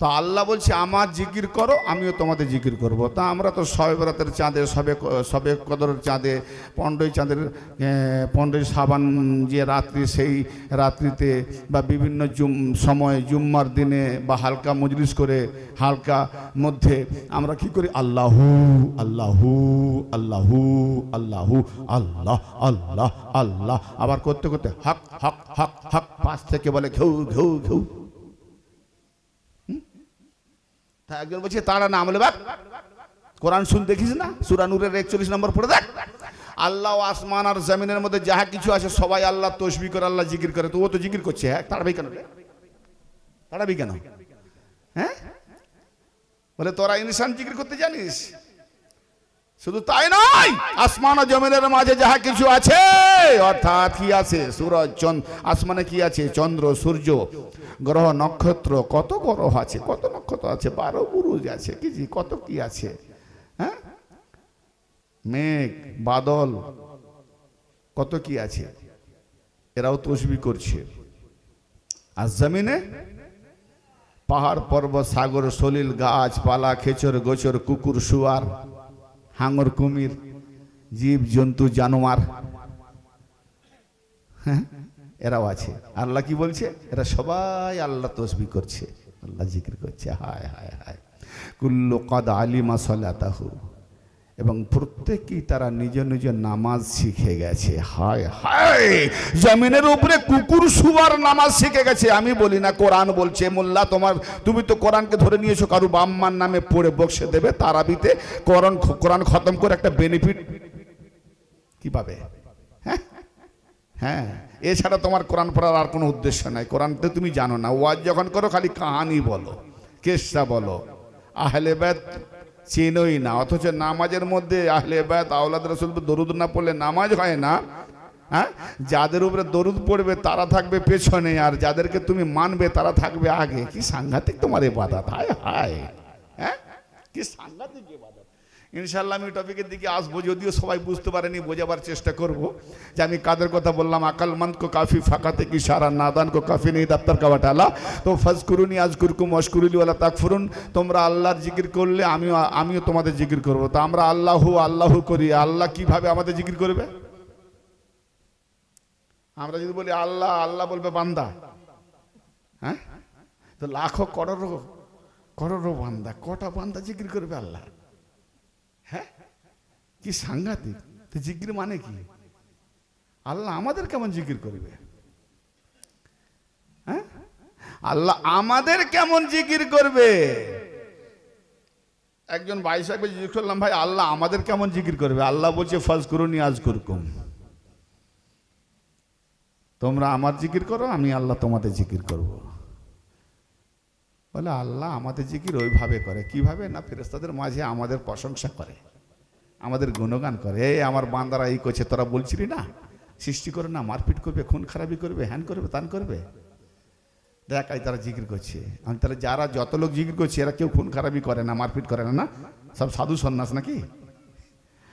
তো আল্লাহ বলছে আমার জিকির করো, আমিও তোমাদের জিকির করব। তা আমরা তো শবে বরাতের চাঁদে, সবে কদরের চাঁদে, 15ই চাঁদের 15ই শাবান যে রাত্রি, সেই রাত্রিতে বা বিভিন্ন সময় জুম্মার দিনে বা হালকা মজলিস করে হালকা মধ্যে আমরা কি করি? আল্লাহু আল্লাহু আল্লাহু আল্লাহু আল্লাহ আল্লাহ আল্লাহ, আবার করতে করতে হক হক হক হক, পাশ থেকে বলে ঘেউ ঘেউ ঘেউ। একজন বলছে তারা না, বলে বাক কোরআন শুন, দেখিস না সূরা নূরের 41 নম্বর পড়ে দেখ। আল্লাহ আসমান আর জমিনের মধ্যে যাহা কিছু আছে সবাই আল্লাহ তসবিহ করে, আল্লাহ জিকির করে। তো ও তো জিকির করছে, হ্যাঁ তাড়াবি কেন? তাড়াবি কেন? হ্যাঁ বলে তোরা ইনসান জিকির করতে জানিস? শুধু তাই নয়, আসমান ও জমিনের মাঝে যাহা কিছু আছে, অর্থাৎ কি আছে? সূরজ, চন্দ্র, আসমানে কি আছে? চন্দ্র, সূর্য, গ্রহ, নক্ষত্র, কত গ্রহ আছে, কত নক্ষত্র আছে, 12 বুরুজ আছে, কত কি আছে, হ্যাঁ মেঘ, বাদল, কত কি আছে, এরাও তসবিহ করছে। আর জমিনে পাহাড়, পর্বত, সাগর, সলিল, গাছপালা, খেচর, গোচর, কুকুর, শুয়ার, হাঙর, কুমির, জীব জন্তু, জানোয়ার, হ্যাঁ এরাও আছে। আল্লাহ কি বলছে? এরা সবাই আল্লাহ তসবিহ করছে, আল্লাহ জিকির করছে। হায় হায় হায়, কুল্লু কদ আলিমা সলাতাহু, এবং প্রত্যেকেই তারা নিজ নিজ নামাজ শিখে গেছে। হায় হায়, জমিনের উপরে কুকুর শুয়ার নামাজ শিখে গেছে। আমি বলি না, কোরআন বলছে। মোল্লা তুমি তো কোরআনকে ধরে নিয়েছো কারু বাম্মার নামে পড়ে বক্সে দেবে, তারাবিতে কোরআন খতম করে একটা বেনিফিট কি পাবে? হ্যাঁ হ্যাঁ, এছাড়া তোমার কোরআন পড়ার আর কোনো উদ্দেশ্য নাই। কোরআনতে তুমি জানো না, ওয়াজ যখন করো খালি কাহানি বলো, কেসা বলো, আহলে বাইত চেনোই না। অথচ নামাজের মধ্যে আহলে বাইত, আওলাদ রাসূল দরুদ না পড়লে নামাজ হয় না। হ্যাঁ, যাদের উপরে দরুদ পড়বে তারা থাকবে পেছনে, আর যাদেরকে তুমি মানবে তারা থাকবে আগে। কি সাংঘাতিক তোমার ইবাদত! হায় হায়, হ্যাঁ কি সাংঘাতিক ইবাদত। ইনশাআল্লাহ আমি টপিকের দিকে আসবো, যদিও সবাই বুঝতে পারেনি, বোঝাবার চেষ্টা করব যে আমি কাদের কথা বললাম। আকলমন্দ কো কাফি ফাকাতে কি সারা, নাদান কো কাফি নেই দপ্তর কা বাটালা। তো ফাজকুরুনি আজকুরকুম ওয়াশকুরুলি ওয়ালা তাকফুরুন, তোমরা আল্লাহর জিকির করলে আমিও তোমাদের জিকির করব। তো আমরা আল্লাহু আল্লাহু করি, আল্লাহ কিভাবে আমাদের জিকির করবে? আমরা যদি বলি আল্লাহ, আল্লাহ বলবে বান্দা। হ্যাঁ, তো লাখো করোড়ো বান্দা, কটা বান্দা জিকির করবে আল্লাহ? হ্যাঁ, কি সাংঘাতিক। তো জিকির মানে কি? আল্লাহ আমাদের কেমন জিকির করবে? হ্যাঁ, আল্লাহ আমাদের কেমন জিকির করবে? একজন ভাই সাহেব জিজ্ঞেস করলাম, ভাই আল্লাহ আমাদের কেমন জিকির করবে? আল্লাহ বলছে ফাজকুরুনি আযকুরকুম, তোমরা আমার জিকির করো, আমি আল্লাহ তোমাদের জিকির করব। বলে আল্লাহ আমাদের জিকির ওইভাবে করে। কিভাবে? না, ফেরেশতাদের মাঝে আমাদের প্রশংসা করে, আমাদের গুণগান করে। এই আমার বান্দারা এই করছে, তোরা বলছিলি না সৃষ্টি করে না, মারপিট করবে, খুন খারাপি করবে, হ্যান করবে, তান করবে, দেখ এই তারা জিকির করছে। আমি তাহলে যারা যত লোক জিকির করছে এরা কেউ খুন খারাপি করে না, মারপিট করে না, না সব সাধু সন্ন্যাস নাকি?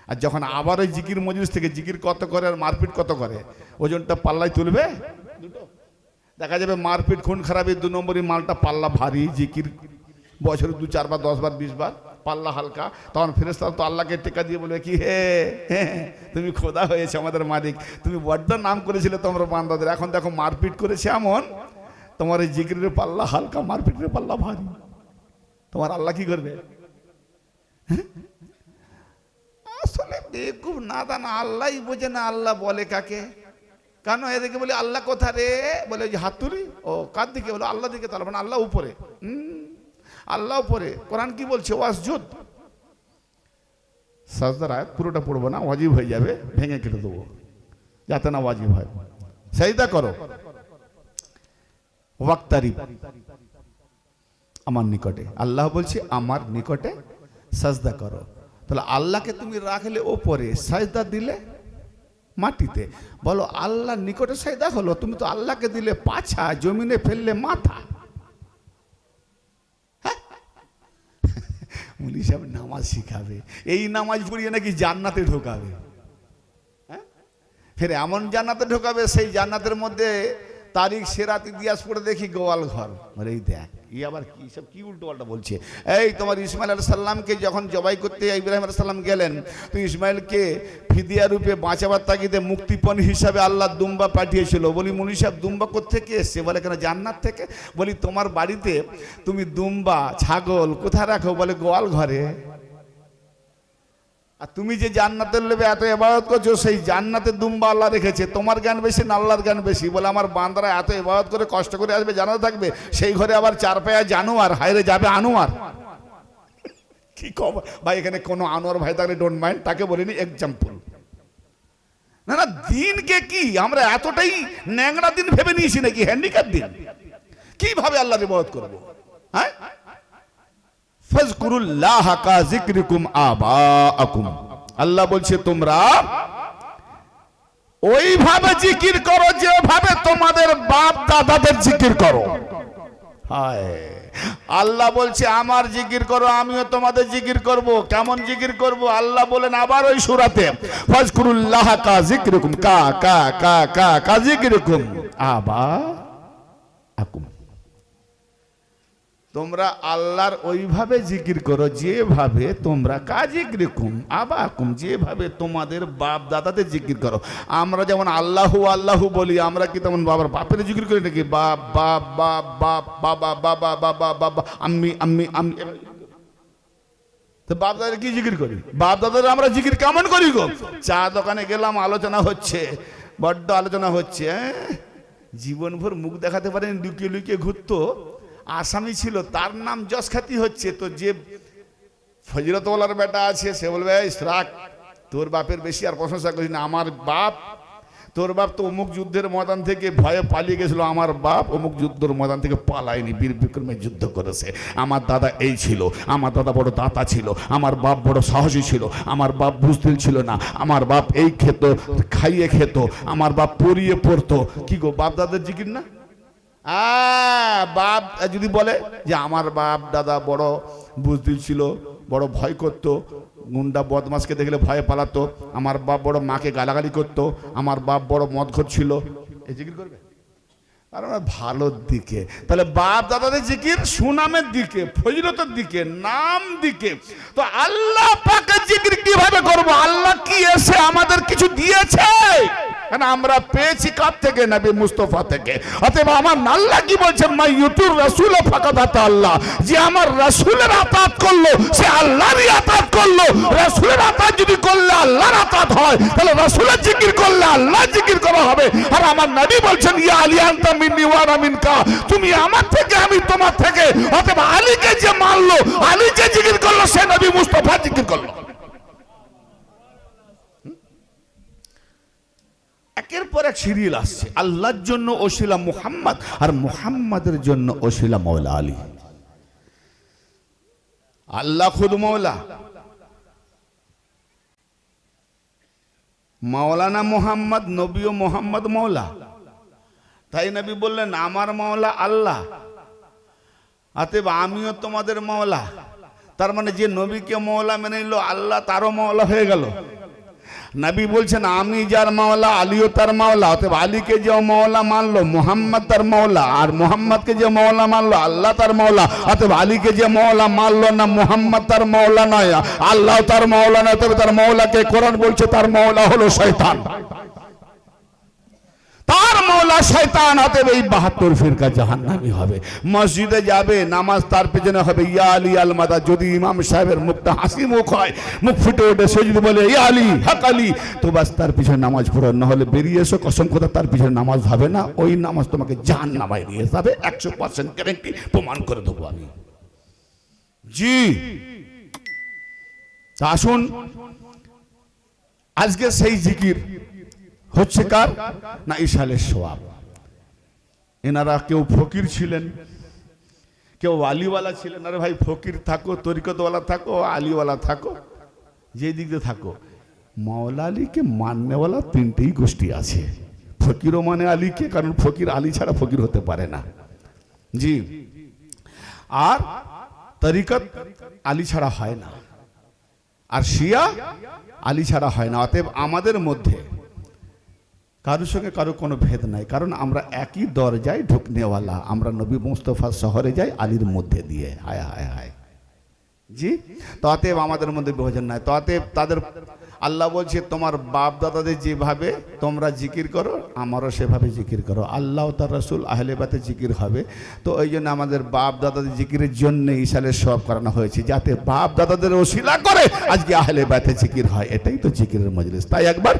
আর যখন আবার ওই জিকির মজলিস থেকে জিকির কত করে আর মারপিট কত করে, ওজনটা পাল্লায় তুলবে দুটো, দেখা যাবে মারপিট খুন খারাপি 2 নম্বরই মালটা পাল্লা ভারী, জিকির বছরে 2-4 বার 10 বার 20 বার পাল্লা হালকা। তখন ফেরেশতা তো আল্লাহকে টেকা দিয়ে বলবে কি, হে তুমি খোদা হয়েছে আমাদের মালিক, তুমি বড্ড নাম করেছিলে তোমরা বান্দাদের, এখন দেখো মারপিট করেছে এমন, তোমার এই জিকিরের পাল্লা হালকা, মারপিটের পাল্লা ভারী, তোমার আল্লাহ কি করবে? আসলে বেকুব নাদান, আল্লাহই বোঝে না আল্লাহ বলে কাকে। কেন এদিকে বলি আল্লাহ কোথা রে, বলে যে হাত তুলি, ও কার দিকে? বলো আল্লাহ দিকে। তাহলে মানে আল্লাহ উপরে, আল্লাহ উপরে। কোরআন কি বলছে? ওয়াসজুদ, সাজদার আয়াত পুরোটা পড়বো না, ওয়াজিব হয়ে যাবে, ভেঙে কেটে দেবো যাতে না ওয়াজিব হয়। সাজদা করো, ওয়াক্তারিব, আমার নিকটে। আল্লাহ বলছে আমার নিকটে সাজদা করো। তাহলে আল্লাহকে তুমি রাখলে ওপরে, সাজদা দিলে মাটিতে। বলো আল্লাহ নিকটে সাজদা হলো, তুমি তো আল্লাহকে দিলে পাছা, জমিনে ফেললে মাথা। মুলি সাহেব নামাজ শিখাবে, এই নামাজ পড়িয়ে নাকি জান্নাতে ঢোকাবে। হ্যাঁ, ফের এমন জান্নাতে ঢোকাবে, সেই জান্নাতের মধ্যে তারিখ সেরাত ইতিহাস পড়ে দেখি গোয়াল ঘর। এই দেখ ই আবার কি সব কি উল্টো পাল্টা বলছে। এই তোমার ইসমাইল আলাইহিস সালামকে যখন জবাই করতে ইব্রাহিম আলাইহিস সালাম গেলেন, তো ইসমাইলকে ফিদিয়া রূপে বাঁচাবার তাগিদে মুক্তিপণ হিসাবে আল্লাহ দুম্বা পাঠিয়েছিল। বলি মুনি সাহেব দুম্বা কোত্থেকে এসছে? বলে কেন জান্নাত থেকে। বলি তোমার বাড়িতে তুমি দুম্বা ছাগল কোথায় রাখো? বলে গোয়াল ঘরে। আর তুমি যে জান্নাতের লোভে এত ইবাদত করছো, সেই জান্নাতে দুম্বা আল্লাহ রেখেছে। তোমার জ্ঞান বেশি না আল্লাহর জ্ঞান বেশি? বলে আমার বান্দারা এত ইবাদত করে কষ্ট করে আসবে, জানাতে থাকবে, সেই ঘরে আবার চার পায়া জানোয়ার, হায়রে যাবে আনোয়ার। কি খবর ভাই? এখানে কোনো আনোয়ার ভাই থাকলে ডোন্ট মাইন্ড, তাকে বলিনি, এক্সাম্পল। না না, দিনকে কি আমরা এতটাই ন্যাংরা দিন ভেবে নিয়েছি নাকি? হ্যান্ডিক্যাপ দিন। কিভাবে আল্লাহর ইবাদত করবো? হ্যাঁ, ফাজকুরুল্লাহ কা যিকরিকুম আবাআকুম। আল্লাহ বলছে তোমরা ওইভাবে জিকির করো যেভাবে তোমাদের বাপ দাদাদের জিকির করো। হায়, আল্লাহ বলছে আমার জিকির করো, আমিও তোমাদের জিকির করব। কেমন জিকির করব? আল্লাহ বলেন আবার ওই সূরাতে, ফাজকুরুল্লাহ কা যিকরিকুম কা কা কা কা কা যিকরিকুম আবাআকুম। তোমরা আল্লাহর ওইভাবে জিকির করো যেভাবে তোমরা কাজিকরিকুম আবাকুম, যেভাবে তোমাদের বাপ দাদাদের জিকির করো। আমরা যেমন আল্লাহু আল্লাহু বলি, আমরা কি তেমন বাবার বাপের জিকির করি নাকি? বাপ বাপ বাপ বাপ বাবা বাবা বাবা বাবা আম্মি আম্মি আম্মি। তো বাপ দাদার কি জিকির করি? বাপ দাদার আমরা জিকির কেমন করি গো? চা দোকানে গেলাম, আলোচনা হচ্ছে, বড্ড আলোচনা হচ্ছে। জীবনভর মুখ দেখাতে পারেন, লুকিয়ে লুকিয়ে ঘুরতো, আসামি ছিল, তার নাম যশ খ্যাতি হচ্ছে। তো যে ফজরতওয়ালার বেটা আছে সে বলবে রাখ, তোর বাপের বেশি আর প্রশংসা করিস না। আমার বাপ, তোর বাপ তো অমুক যুদ্ধের ময়দান থেকে ভয়ে পালিয়ে গেছিল, আমার বাপ অমুক যুদ্ধের ময়দান থেকে পালায়নি, বীর বিক্রমে যুদ্ধ করেছে। আমার দাদা এই ছিল, আমার দাদা বড় দাতা ছিল, আমার বাপ বড় সাহসী ছিল, আমার বাপ বুঝদিল ছিল না, আমার বাপ এই খেত, খাইয়ে খেত, আমার বাপ পড়িয়ে পড়তো। কি গো, বাপ দাদার জিকির না? বাপ যদি বলে যে আমার বাপ দাদা বড় বুঝদিল ছিল, বড় ভয় করতো, গুন্ডা বদমাসকে দেখলে ভয়ে পালাতো, আমার বাপ বড় মাকে গালাগালি করতো, আমার বাপ বড় মদখোর ছিল, এই জিকির করবে? আর ভালোর দিকে। তাহলে বাপ দাদাদের জিকির সুনামের দিকে, ফজিলতের দিকে, নাম দিকে। তো আল্লাহ পাকের জিকির কিভাবে করব? আল্লাহ কি এসে আমাদের কিছু দিয়েছে? আমরা পেয়েছি কার থেকে? নবী মুস্তাফা থেকে। অতএব আমার আল্লাহ কি বলছেন? মাই ইউতুর রাসূল ফাকাদ আতা আল্লাহ। যে আমার রাসূলের আতাত করলো সে আল্লাহরই আতাত করলো। রাসূলের আতাত যদি করলে আল্লাহর আতাত হয়, তাহলে রাসূলের জিকির করলে আল্লাহর জিকির করা হবে। আর আমার নবী বলছেন ইয়া আলী আনতা মিন্নি ওয়া আনা মিনকা, তুমি আমার থেকে আমি তোমার থেকে। অতএব আলীকে যে মানলো, আলী যে জিকির করলো, সে নবী মুস্তাফা জিকির করলো। একের পর এক সিরিয়াল আসছে। আল্লাহর জন্য ওসিলা মুহাম্মদ, আর মুহাম্মাদের জন্য ওসিলা মওলা আলী। আল্লাহ খুদ মওলা, মাওলানা মুহাম্মদ, নবীও মুহাম্মদ মওলা। তাই নবী বললেন আমার মওলা আল্লাহ, অতএব আমিও তোমাদের মওলা। তার মানে যে নবীকে মওলা মেনে নিল, আল্লাহ তারও মওলা হয়ে গেল। নবী বলছেন আমি যার মাওলা আলীও তার মাওলা। অতএব আলীকে যে মাওলা মানলো, মুহাম্মদ তার মাওলা, আর মুহাম্মদকে যে মাওলা মানলো, আল্লাহ তার মাওলা। অতএব আলীকে যে মাওলা মানলো না, মুহাম্মদ তার মাওলা নয়, আল্লাহ তার মাওলা নয়, তবে তার মাওলাকে কোরআন বলছে তার মাওলা হলো শয়তান, তার মাওলা শয়তান। অতএব এই 72 ফিরকা জাহান্নামী হবে। মসজিদে যাবে, নামাজ তার পেছনে হবে ইয়া আলী আল মাদা। যদি ইমাম সাহেবের মুখটা হাসি মুখ হয়, মুখ ফুটে ওঠে, সে যদি বলে ইয়া আলী হক আলী, তো বাস তার পিছনে নামাজ পড়ো। না হলে বেরিয়ে এসো, কসম কথা তার পিছনে নামাজ হবে না। ওই নামাজ তোমাকে জাহান্নামে নিয়ে যাবে। 100% গ্যারান্টি প্রমাণ করে দেবো আমি। জি, আসুন আজকে সেই জিকির হচ্ছে কার না? ইশালের সোয়াব। এনারা কেউ ফকির ছিলেন, কেউ আলিওয়ালা ছিলেন। আরে ভাই, ফকির থাকো, তরিকতওয়ালা থাকো, আলিওয়ালা থাকো, যে দিক দিয়ে থাকো, মাওলা আলীকে মাননেওয়ালা তিনটেই গোষ্ঠী আছে। ফকিরও মানে আলীকে, কারণ ফকির আলী ছাড়া ফকির হতে পারে না। জি, আর তরিকত আলী ছাড়া হয় না, আর শিয়া আলী ছাড়া হয় না। অতএব আমাদের মধ্যে কারোর সঙ্গে কারো কোনো ভেদ নাই, কারণ আমরা একই দরজায় ঢুকনেওয়ালা। আমরা নবী মুস্তফা শহরে যাই আলীর মধ্যে দিয়ে। হায় হায় হায় জি। তো অতএব আমাদের মধ্যে বিভাজন নাই। তো অতএব তাদের আল্লাহ বলছে তোমার বাপ দাদাদের যেভাবে তোমরা জিকির করো আমারও সেভাবে জিকির করো। আল্লাহ তার রসুল আহলে বাইতে জিকির হবে। তো ওই জন্য আমাদের বাপ দাদাদের জিকিরের জন্য ইসালের সব করানো হয়েছে, যাতে বাপ দাদাদের ওসিলা করে আজকে আহলে বাইতে জিকির হয়। এটাই তো জিকিরের মজলিস। তাই একবার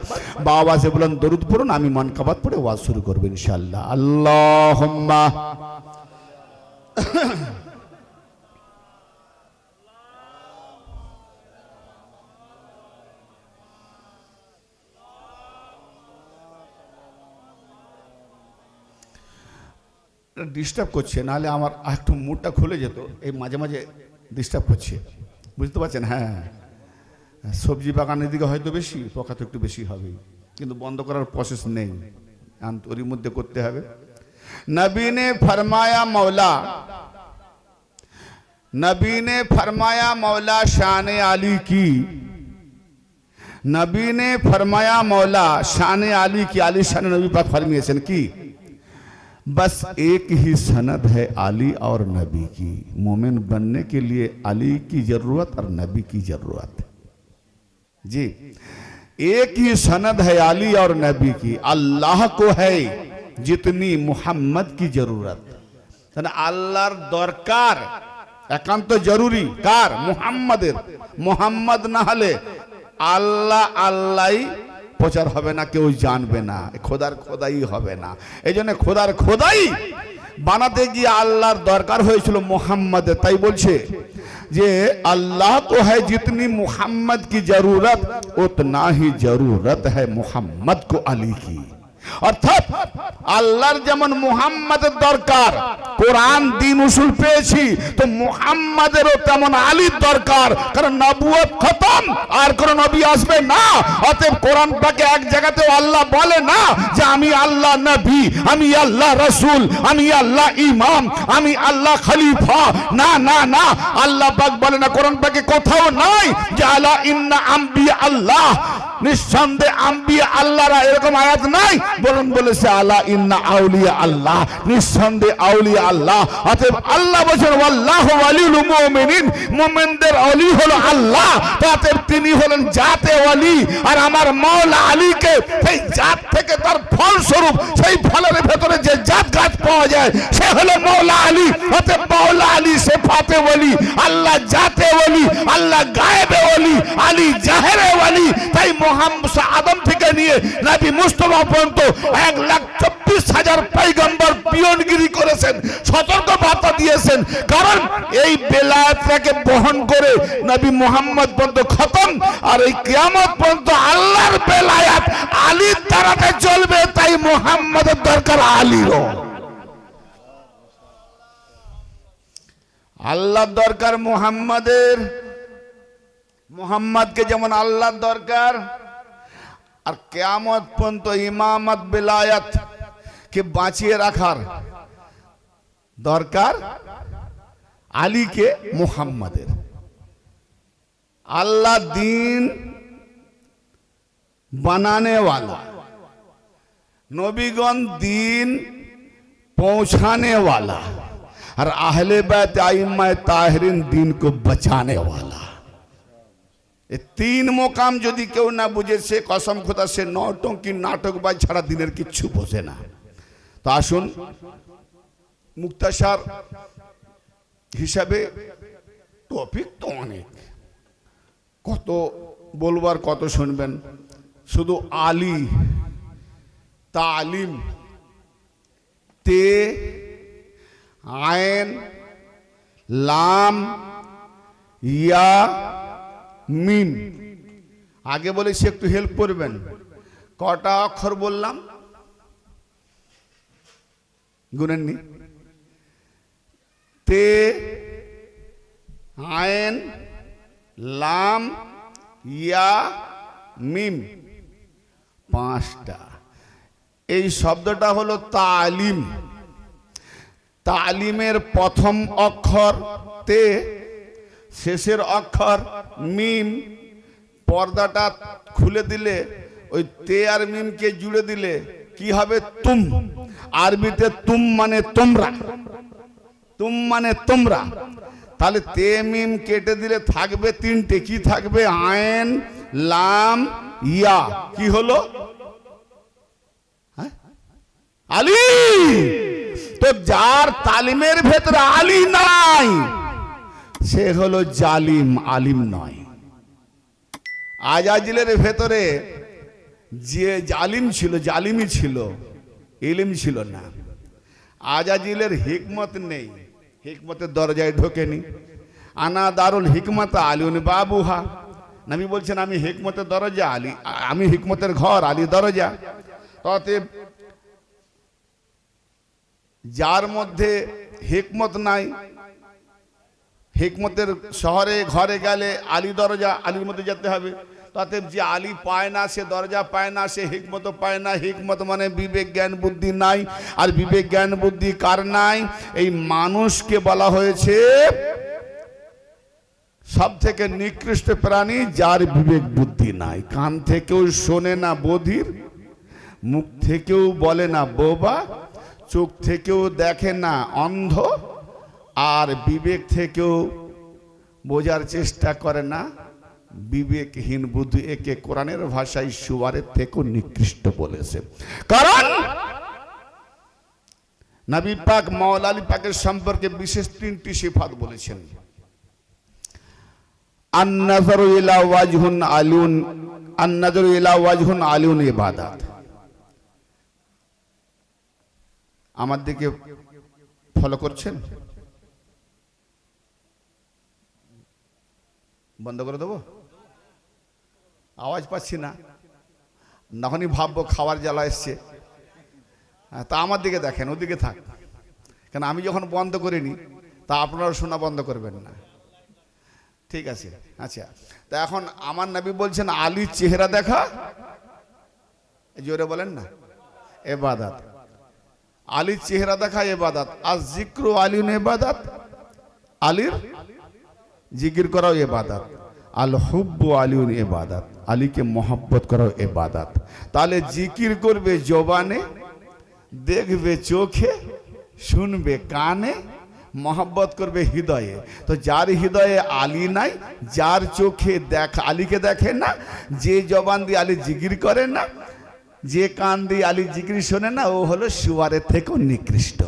বাবা সে বলেন দরুদ পড়ুন, আমি মানকাবাত পড়ে ওয়াজ শুরু করবো ইনশাআল্লাহ। আল্লাহুম্মা ডিস্টার্ব করছে, নাহলে আমার একটু মুডটা খুলে যেত। এই মাঝে মাঝে ডিস্টার্ব করছে, বুঝতে পারছেন? হ্যাঁ, সবজি বাগানের দিকে হয়তো বেশি, পোকা তো একটু বেশি হবে, কিন্তু বন্ধ করার প্রসেস নেই, ওর মধ্যে করতে হবে। নবী ने फरमाया मौला, नबी ने फरमाया मौला शान आली की, नबी ने फरमाया मौला शान आली की, आली शान नबी पाक फरमाइएছেন কি बस एक ही सनद है आली और नबी की। मोमिन बनने के लिए अली की जरूरत और नबी की जरूरत जी। एक ही सनद है आली और नबी की। अल्लाह को है जितनी मुहम्मद की जरूरत। अल्लाहर दरकार एकांत जरूरी कार मुहम्मदेर। मुहम्मद ना हले আল্লাহ আল্লাহই প্রচার হবে না, কেউ জানবে না, খোদার খোদাই হবে না। এই জন্য খোদার খোদাই বানাতে গিয়ে আল্লাহর দরকার হয়েছিল মুহাম্মাদের। তাই বলছে যে আল্লাহ को है जितनी मुहम्मद की जरूरत उतना ही जरूरत है मुहम्मद को अली की। অর্থাৎ আল্লাহর যেমন মুহাম্মাদের দরকার, কোরআন দিন উসুল পেয়েছি, তো মুহাম্মাদেরও তেমন আলীর দরকার, কারণ নবুয়ত খতম, আর কোন নবী আসবে না। অতএব কোরআন পাকে এক জায়গাতেও আল্লাহ বলে না যে আমি আল্লাহ নবী, আমি আল্লাহ রাসূল, আমি আল্লাহ ইমাম, আমি আল্লাহ খলিফা। না না না, আল্লাহ পাক বলে না, কোরআন পাকে কোথাও নাই যে আলা ইন্না আম্বিয়া আল্লাহ, নিঃসন্দেহে আম্বিয়া আল্লাহরা, এরকম আয়াত নাই। বরং বলেছে আলা ইন্না আউলিয়া আল্লাহ, নিঃসন্দেহে আউলিয়া আল্লাহ। অতএব আল্লাহ বলেছেন ওয়াল্লাহু ওয়ালিউল মুমিনিন, মুমিনদের ওলি হলো আল্লাহ। অতএব তিনি হলেন জাতে ওলি, আর আমার মাওলা আলীকে সেই জাত থেকে তার ফলস্বরূপ, সেই ফলের ভেতরে যে জাত গাছ পাওয়া যায় সে হলো মাওলা আলী। অতএব মাওলা আলী সিফাতে ওলি, আল্লাহ জাতে ওলি, আল্লাহ গায়েবে ওলি, আলী জাহেরে ওলি। তাই মুহাম্মদ আদম থেকে নিয়ে নবী মুস্তাফা পর্যন্ত 1,24,000 পয়গম্বর পিয়নগিরি করেছেন, সতর্ক বার্তা দিয়েছেন। কারণ এই বেলায়েতটাকে বহন করে নবী মুহাম্মদ পর্যন্ত খতম, আর এই কিয়ামত পর্যন্ত আল্লাহর বেলায়েত আলীর দ্বারাতে চলবে। তাই মুহাম্মদের দরকার আলীরও। আল্লাহর দরকার মুহাম্মাদের, মুহাম্মদকে যেমন আল্লাহর দরকার, আর কিয়ামত পর্যন্ত ইমামত বেলায়েত কে বাঁচিয়ে রাখার দরকার আলীকে মুহাম্মাদের। আল্লাহ দিন বানানে वाला, নবীগণ দিন पहुंचाने वाला, और आहले बैत आइम्मा ताहिरीन दिन को बचाने वाला। এই তিন মোকাম যদি কেউ না বুঝে সে কসম খোদা সে নটঙ্কি নাটকবাজ ছাড়া দিনের কিচ্ছু বোঝে না। তো আসুন মুক্তাসার হিসাবে টপিক তো অনেক, কত বলবার কত শুনবেন। শুধু আলী, তালিম, তে আইন লাম ইয়া মিম। আগে বলেছি একটু হেল্প করবেন। কটা অক্ষর বললাম গুনেননি? তে আইন লাম ইয়া মিম, 5টা। এই শব্দটা হলো তালিম। তালিমের প্রথম অক্ষর তে, শেষের অক্ষর মিম। পর্দাটা খুলে দিলে ওই তে আর মিমকে জুড়ে দিলে কি হবে? তুম। আরবিতে তুম মানে তোমরা, তুম মানে তোমরা। তাহলে তে মিম কেটে দিলে থাকবে তিনটে। কি থাকবে? আইন, লাম, ইয়া। কি হলো? আলী। তো যার তালিমের ভেতরে আলী নাই সে হলো জালিম, আলিম নয়। আজাজিলের ভেতরে যে জালিম ছিল, জালিমই ছিল, ইলম ছিল না। আজাজিলের হিকমত নেই, হিকমতের দরজায় ঢোকেনি। আনা দারুল হিকমত আলিউন বাবুহা। নবী বলছেন আমি হিকমতের দরজা, আলী আমি হিকমতের ঘর, আলী দরজা। অতএব যার মধ্যে হিকমত নাই, হিকমতের শহরে ঘরে গেলে আলী দরজা, আলীর মধ্যে যেতে হবে। অতএব যে আলী পায় না সে দরজা পায় না, সে হিকমত পায় না। হিকমত মানে বিবেক জ্ঞান বুদ্ধি নাই। আর বিবেক জ্ঞান বুদ্ধি কার নাই? এই মানুষকে বলা হয়েছে সব থেকে নিকৃষ্ট প্রাণী যার বিবেক বুদ্ধি নাই। কান থেকেও শোনে না বধির, মুখ থেকেও বলে না বোবা, চোখ থেকেও দেখে না অন্ধ, আর বিবেক থেকেও বোঝার চেষ্টা করে না বিবেকহীন বুদ্ধি। একে কোরআনের ভাষায় শুয়ারের থেকেও নিকৃষ্ট বলেছে। কারণ নবী পাক মাওলা আলী পাকের সম্পর্কে বিশেষ তিনটি সিফাত বলেছেন। আন-নাযরু ইলা ওয়াজহুন আলিউন, আন-নাযরু ইলা ওয়াজহুন আলিউন ইবাদাত। আমার দিকে ফলো করছেন? বন্ধ করে দেবো? আওয়াজ পাচ্ছি না, তখনই ভাববো খাওয়ার জ্বালা এসছে। তা আমার দিকে দেখেন, ওদিকে থাক। কেন আমি যখন বন্ধ করিনি তা আপনারা শোনা বন্ধ করবেন না, ঠিক আছে? আচ্ছা, তা এখন আমার নবী বলছেন আলীর চেহারা দেখা, জোরে বলেন না, ইবাদত। আলীর চেহারা দেখা ইবাদত। আর জিক্রু আলিউন ইবাদত, আলীর জিকির করাও ইবাদত। আল হুব্বু আলিউন ইবাদত, আলীকে মোহাব্বত করাও ইবাদত। তাহলে জিকির করবে জবানে, দেখবে চোখে, শুনবে কানে, মোহাব্বত করবে হৃদয়ে। তো যার হৃদয়ে আলী নাই, যার চোখে আলীকে দেখে না, যে জবান দিয়ে আলী জিকির করে না, যে কান দিয়ে আলী জিকির শোনে না, ও হলো শুয়ারের থেকেও নিকৃষ্ট।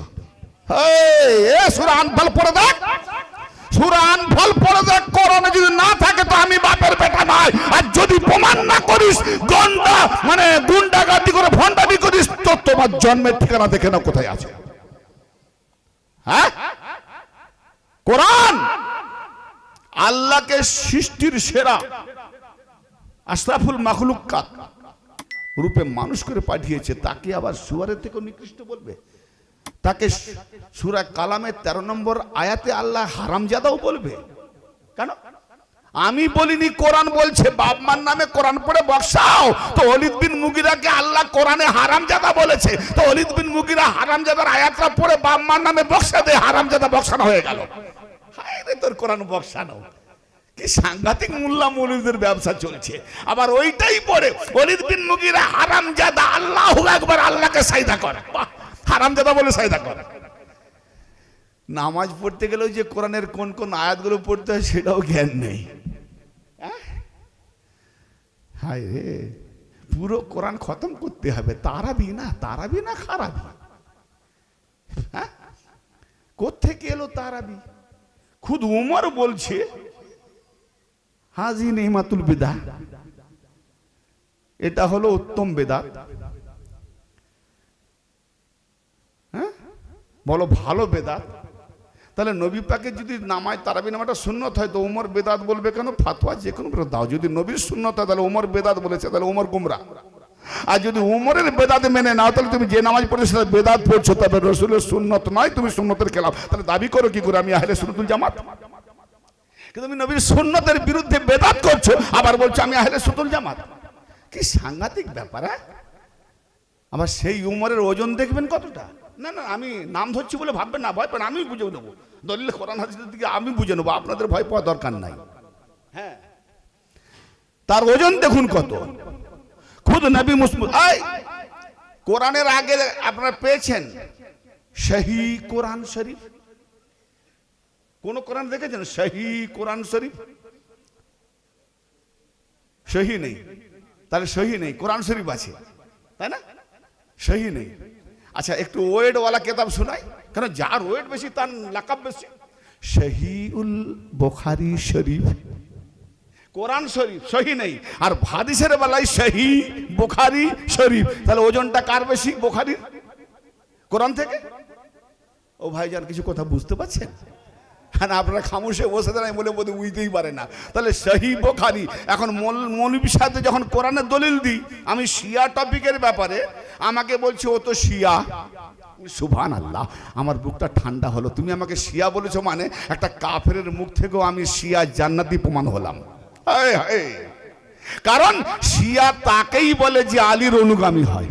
সূরা আনফাল পড়ে দেখ, সূরা আনফাল পড়ে দেখ। কোরআনে যদি না থাকে তো আমি বাপের বেটা নয়। আর যদি প্রমাণ না করিস, গন্ডা মানে গুন্ডাগার্দি করে ভণ্ডামি করিস, তো তোমার জন্মের ঠিকানা দেখে না কোথায় আছে। হ্যাঁ, কোরআন আল্লাহকে সৃষ্টির সেরা আশরাফুল মাখলুকাত রূপে মানুষ করে পাঠিয়েছে, তাকে আবার শুয়ারের থেকেও নিকৃষ্ট বলবে? তাকে সূরা কালামের 13 নম্বর আয়াতে আল্লাহ হারামজাদাও বলবে? কেন? আমি বলিনি, কোরআন বলছে। বাপ মার নামে কোরআন পড়ে বক্সাও। তো ওলীদ বিন মুগিরাকে আল্লাহ কোরআনে হারামজাদা বলেছে, তো ওলীদ বিন মুগিরা হারামজাদার আয়াতটা পড়ে বাপ মার নামে বক্সা দে, হারামজাদা বক্সানো হয়ে গেল। হায় রে তোর কোরআন বক্সানো! কি সাংঘাতিক মোল্লা মৌলবীদের ব্যবসা চলছে। আবার ওইটাই পড়ে ওলীদ বিন মুগিরা হারামজাদা, আল্লাহু আকবার, আল্লাহকে সাজদা করে। হারামজাদা বলে সাজদা করে। নামাজ পড়তে গেলেও যে কোরআনের কোন কোন আয়াতগুলো পড়তে হয় সেটাও জ্ঞান নেই। হায় রে, পুরো কোরআন খতম করতে হবে। তারাবি না, তারাবি না খারাবি? হ্যাঁ, কোত্থেকে এলো তারাবি? খুদ উমর বলছে হাজি নিমাতুল বিদা, এটা হলো উত্তম বেদাত। হ্যাঁ, বলো ভালো বেদাত। তাহলে নবী পাকের যদি নামায় তারাবি নামাটা সুন্নত হয় তো উমর বেদাত বলবে কেন? ফাতোয়া যে কোনো দাও। যদি নবীর সুন্নত হয় তাহলে উমর বেদাত বলেছে, তাহলে উমর গুমরা। আর যদি উমরের বেদাত মেনে নাও তাহলে তুমি যে নামাজ পড়ছো সেটা বেদাত পড়ছো, তবে রসুলের সুন্নত নয়, তুমি সুন্নতের খেলাফ। তাহলে দাবি করো কি করে আমি আহলে সুন্নাতুল জামাত? কিন্তু তুমি নবীর সুন্নতের বিরুদ্ধে বেদাত করছো, আবার বলছো আমি আহলে সুন্নাতুল জামাত। কি সাংঘাতিক ব্যাপার! আবার সেই উমরের ওজন দেখবেন কতটা। না না, আমি নাম ধরছি বলে ভাববেন না, ভয় পান, আমি বুঝে নেবো। দলিল কোরআন হাদিসের দিকে আমি বুঝে নেবো, আপনাদের ভয় পাওয়া দরকার নাই। হ্যাঁ, তার ওজন দেখুন কত। খুদ নবী মুসলিম কোরআনের আগে আপনারা পেয়েছেন সহি কোরআন শরীফ? কোন কোরআন দেখেছেন সহি কোরআন শরীফ? সহি নেই। তাহলে সহি নেই, কোরআন শরীফ আছে, তাই না? সহি নেই। আচ্ছা, একটু ওয়েট ওয়ালা কিতাব শোনাই, কারণ যার ওয়েট বেশি তার লাকাব বেশি। সহিউল বুখারী শরীফ, কোরআন শরীফ সহি নেই, আর হাদিসের বেলায় সহি বুখারী শরীফ। তাহলে ওজনটা কার বেশি? বুখারীর, কোরআন থেকে? ও ভাইজান কিছু কথা বুঝতে পারছেন? হ্যাঁ, আপনারা খামোশে বসে দেন বলে বোধ বুঝতেই পারে না। তাহলে সহি বুখারী। এখন মৌলবীর সাথে যখন কোরআনের দলিল দিই আমি শিয়া টপিকের ব্যাপারে, আমাকে বলছে ও তো শিয়া। সুবহানাল্লাহ, আমার বুকটা ঠান্ডা হলো। তুমি আমাকে শিয়া বলেছো মানে একটা কাফেরের মুখ থেকেও আমি শিয়া জান্নাতি প্রমাণ হলাম। কারণ শিয়া তাকেই বলে যে আলীর অনুগামী হয়,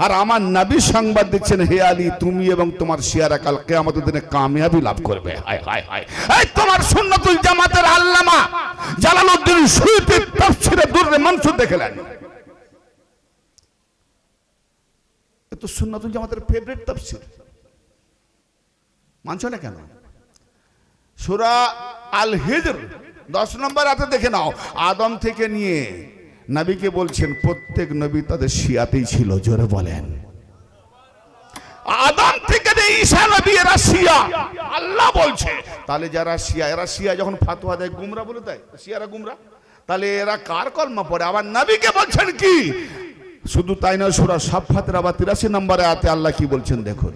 আর আমার নবী সংবাদ দিচ্ছেন, হে আলী, তুমি এবং তোমার শিয়ারা কাল কিয়ামতের দিনে কামিয়াবি লাভ করবে। হায় হায় হায়! এই তোমার সুন্নাতুল জামাতের আল্লামা জালালউদ্দিন সুয়ুতী তাফসীরে দুররে মানসুর দেখলেন, এ তো সুন্নাতুল জামাতের ফেভারিট তাফসীর। মানছো না কেন? সূরা আল হিজর 10 নম্বর আয়াতে দেখে নাও, আদম থেকে নিয়ে নবীকে বলছেন প্রত্যেক নবী তাদের শিয়াতেই ছিল। জোরে বলেন, আদম থেকে ঈসা নবী এরা শিয়া, আল্লাহ বলছে। তাহলে যারা শিয়া, এরা শিয়া যখন ফাতোয়া দেয় গুমরা বলে দেয়, শিয়ারা গুমরা, তাহলে এরা কার কলমা পড়ে? আবার নবীকে বলছেন কি? শুধু তাই নয়, সূরা সাফফাতের আবার 83 নম্বর আয়াতে আল্লাহ কি বলছেন দেখুন,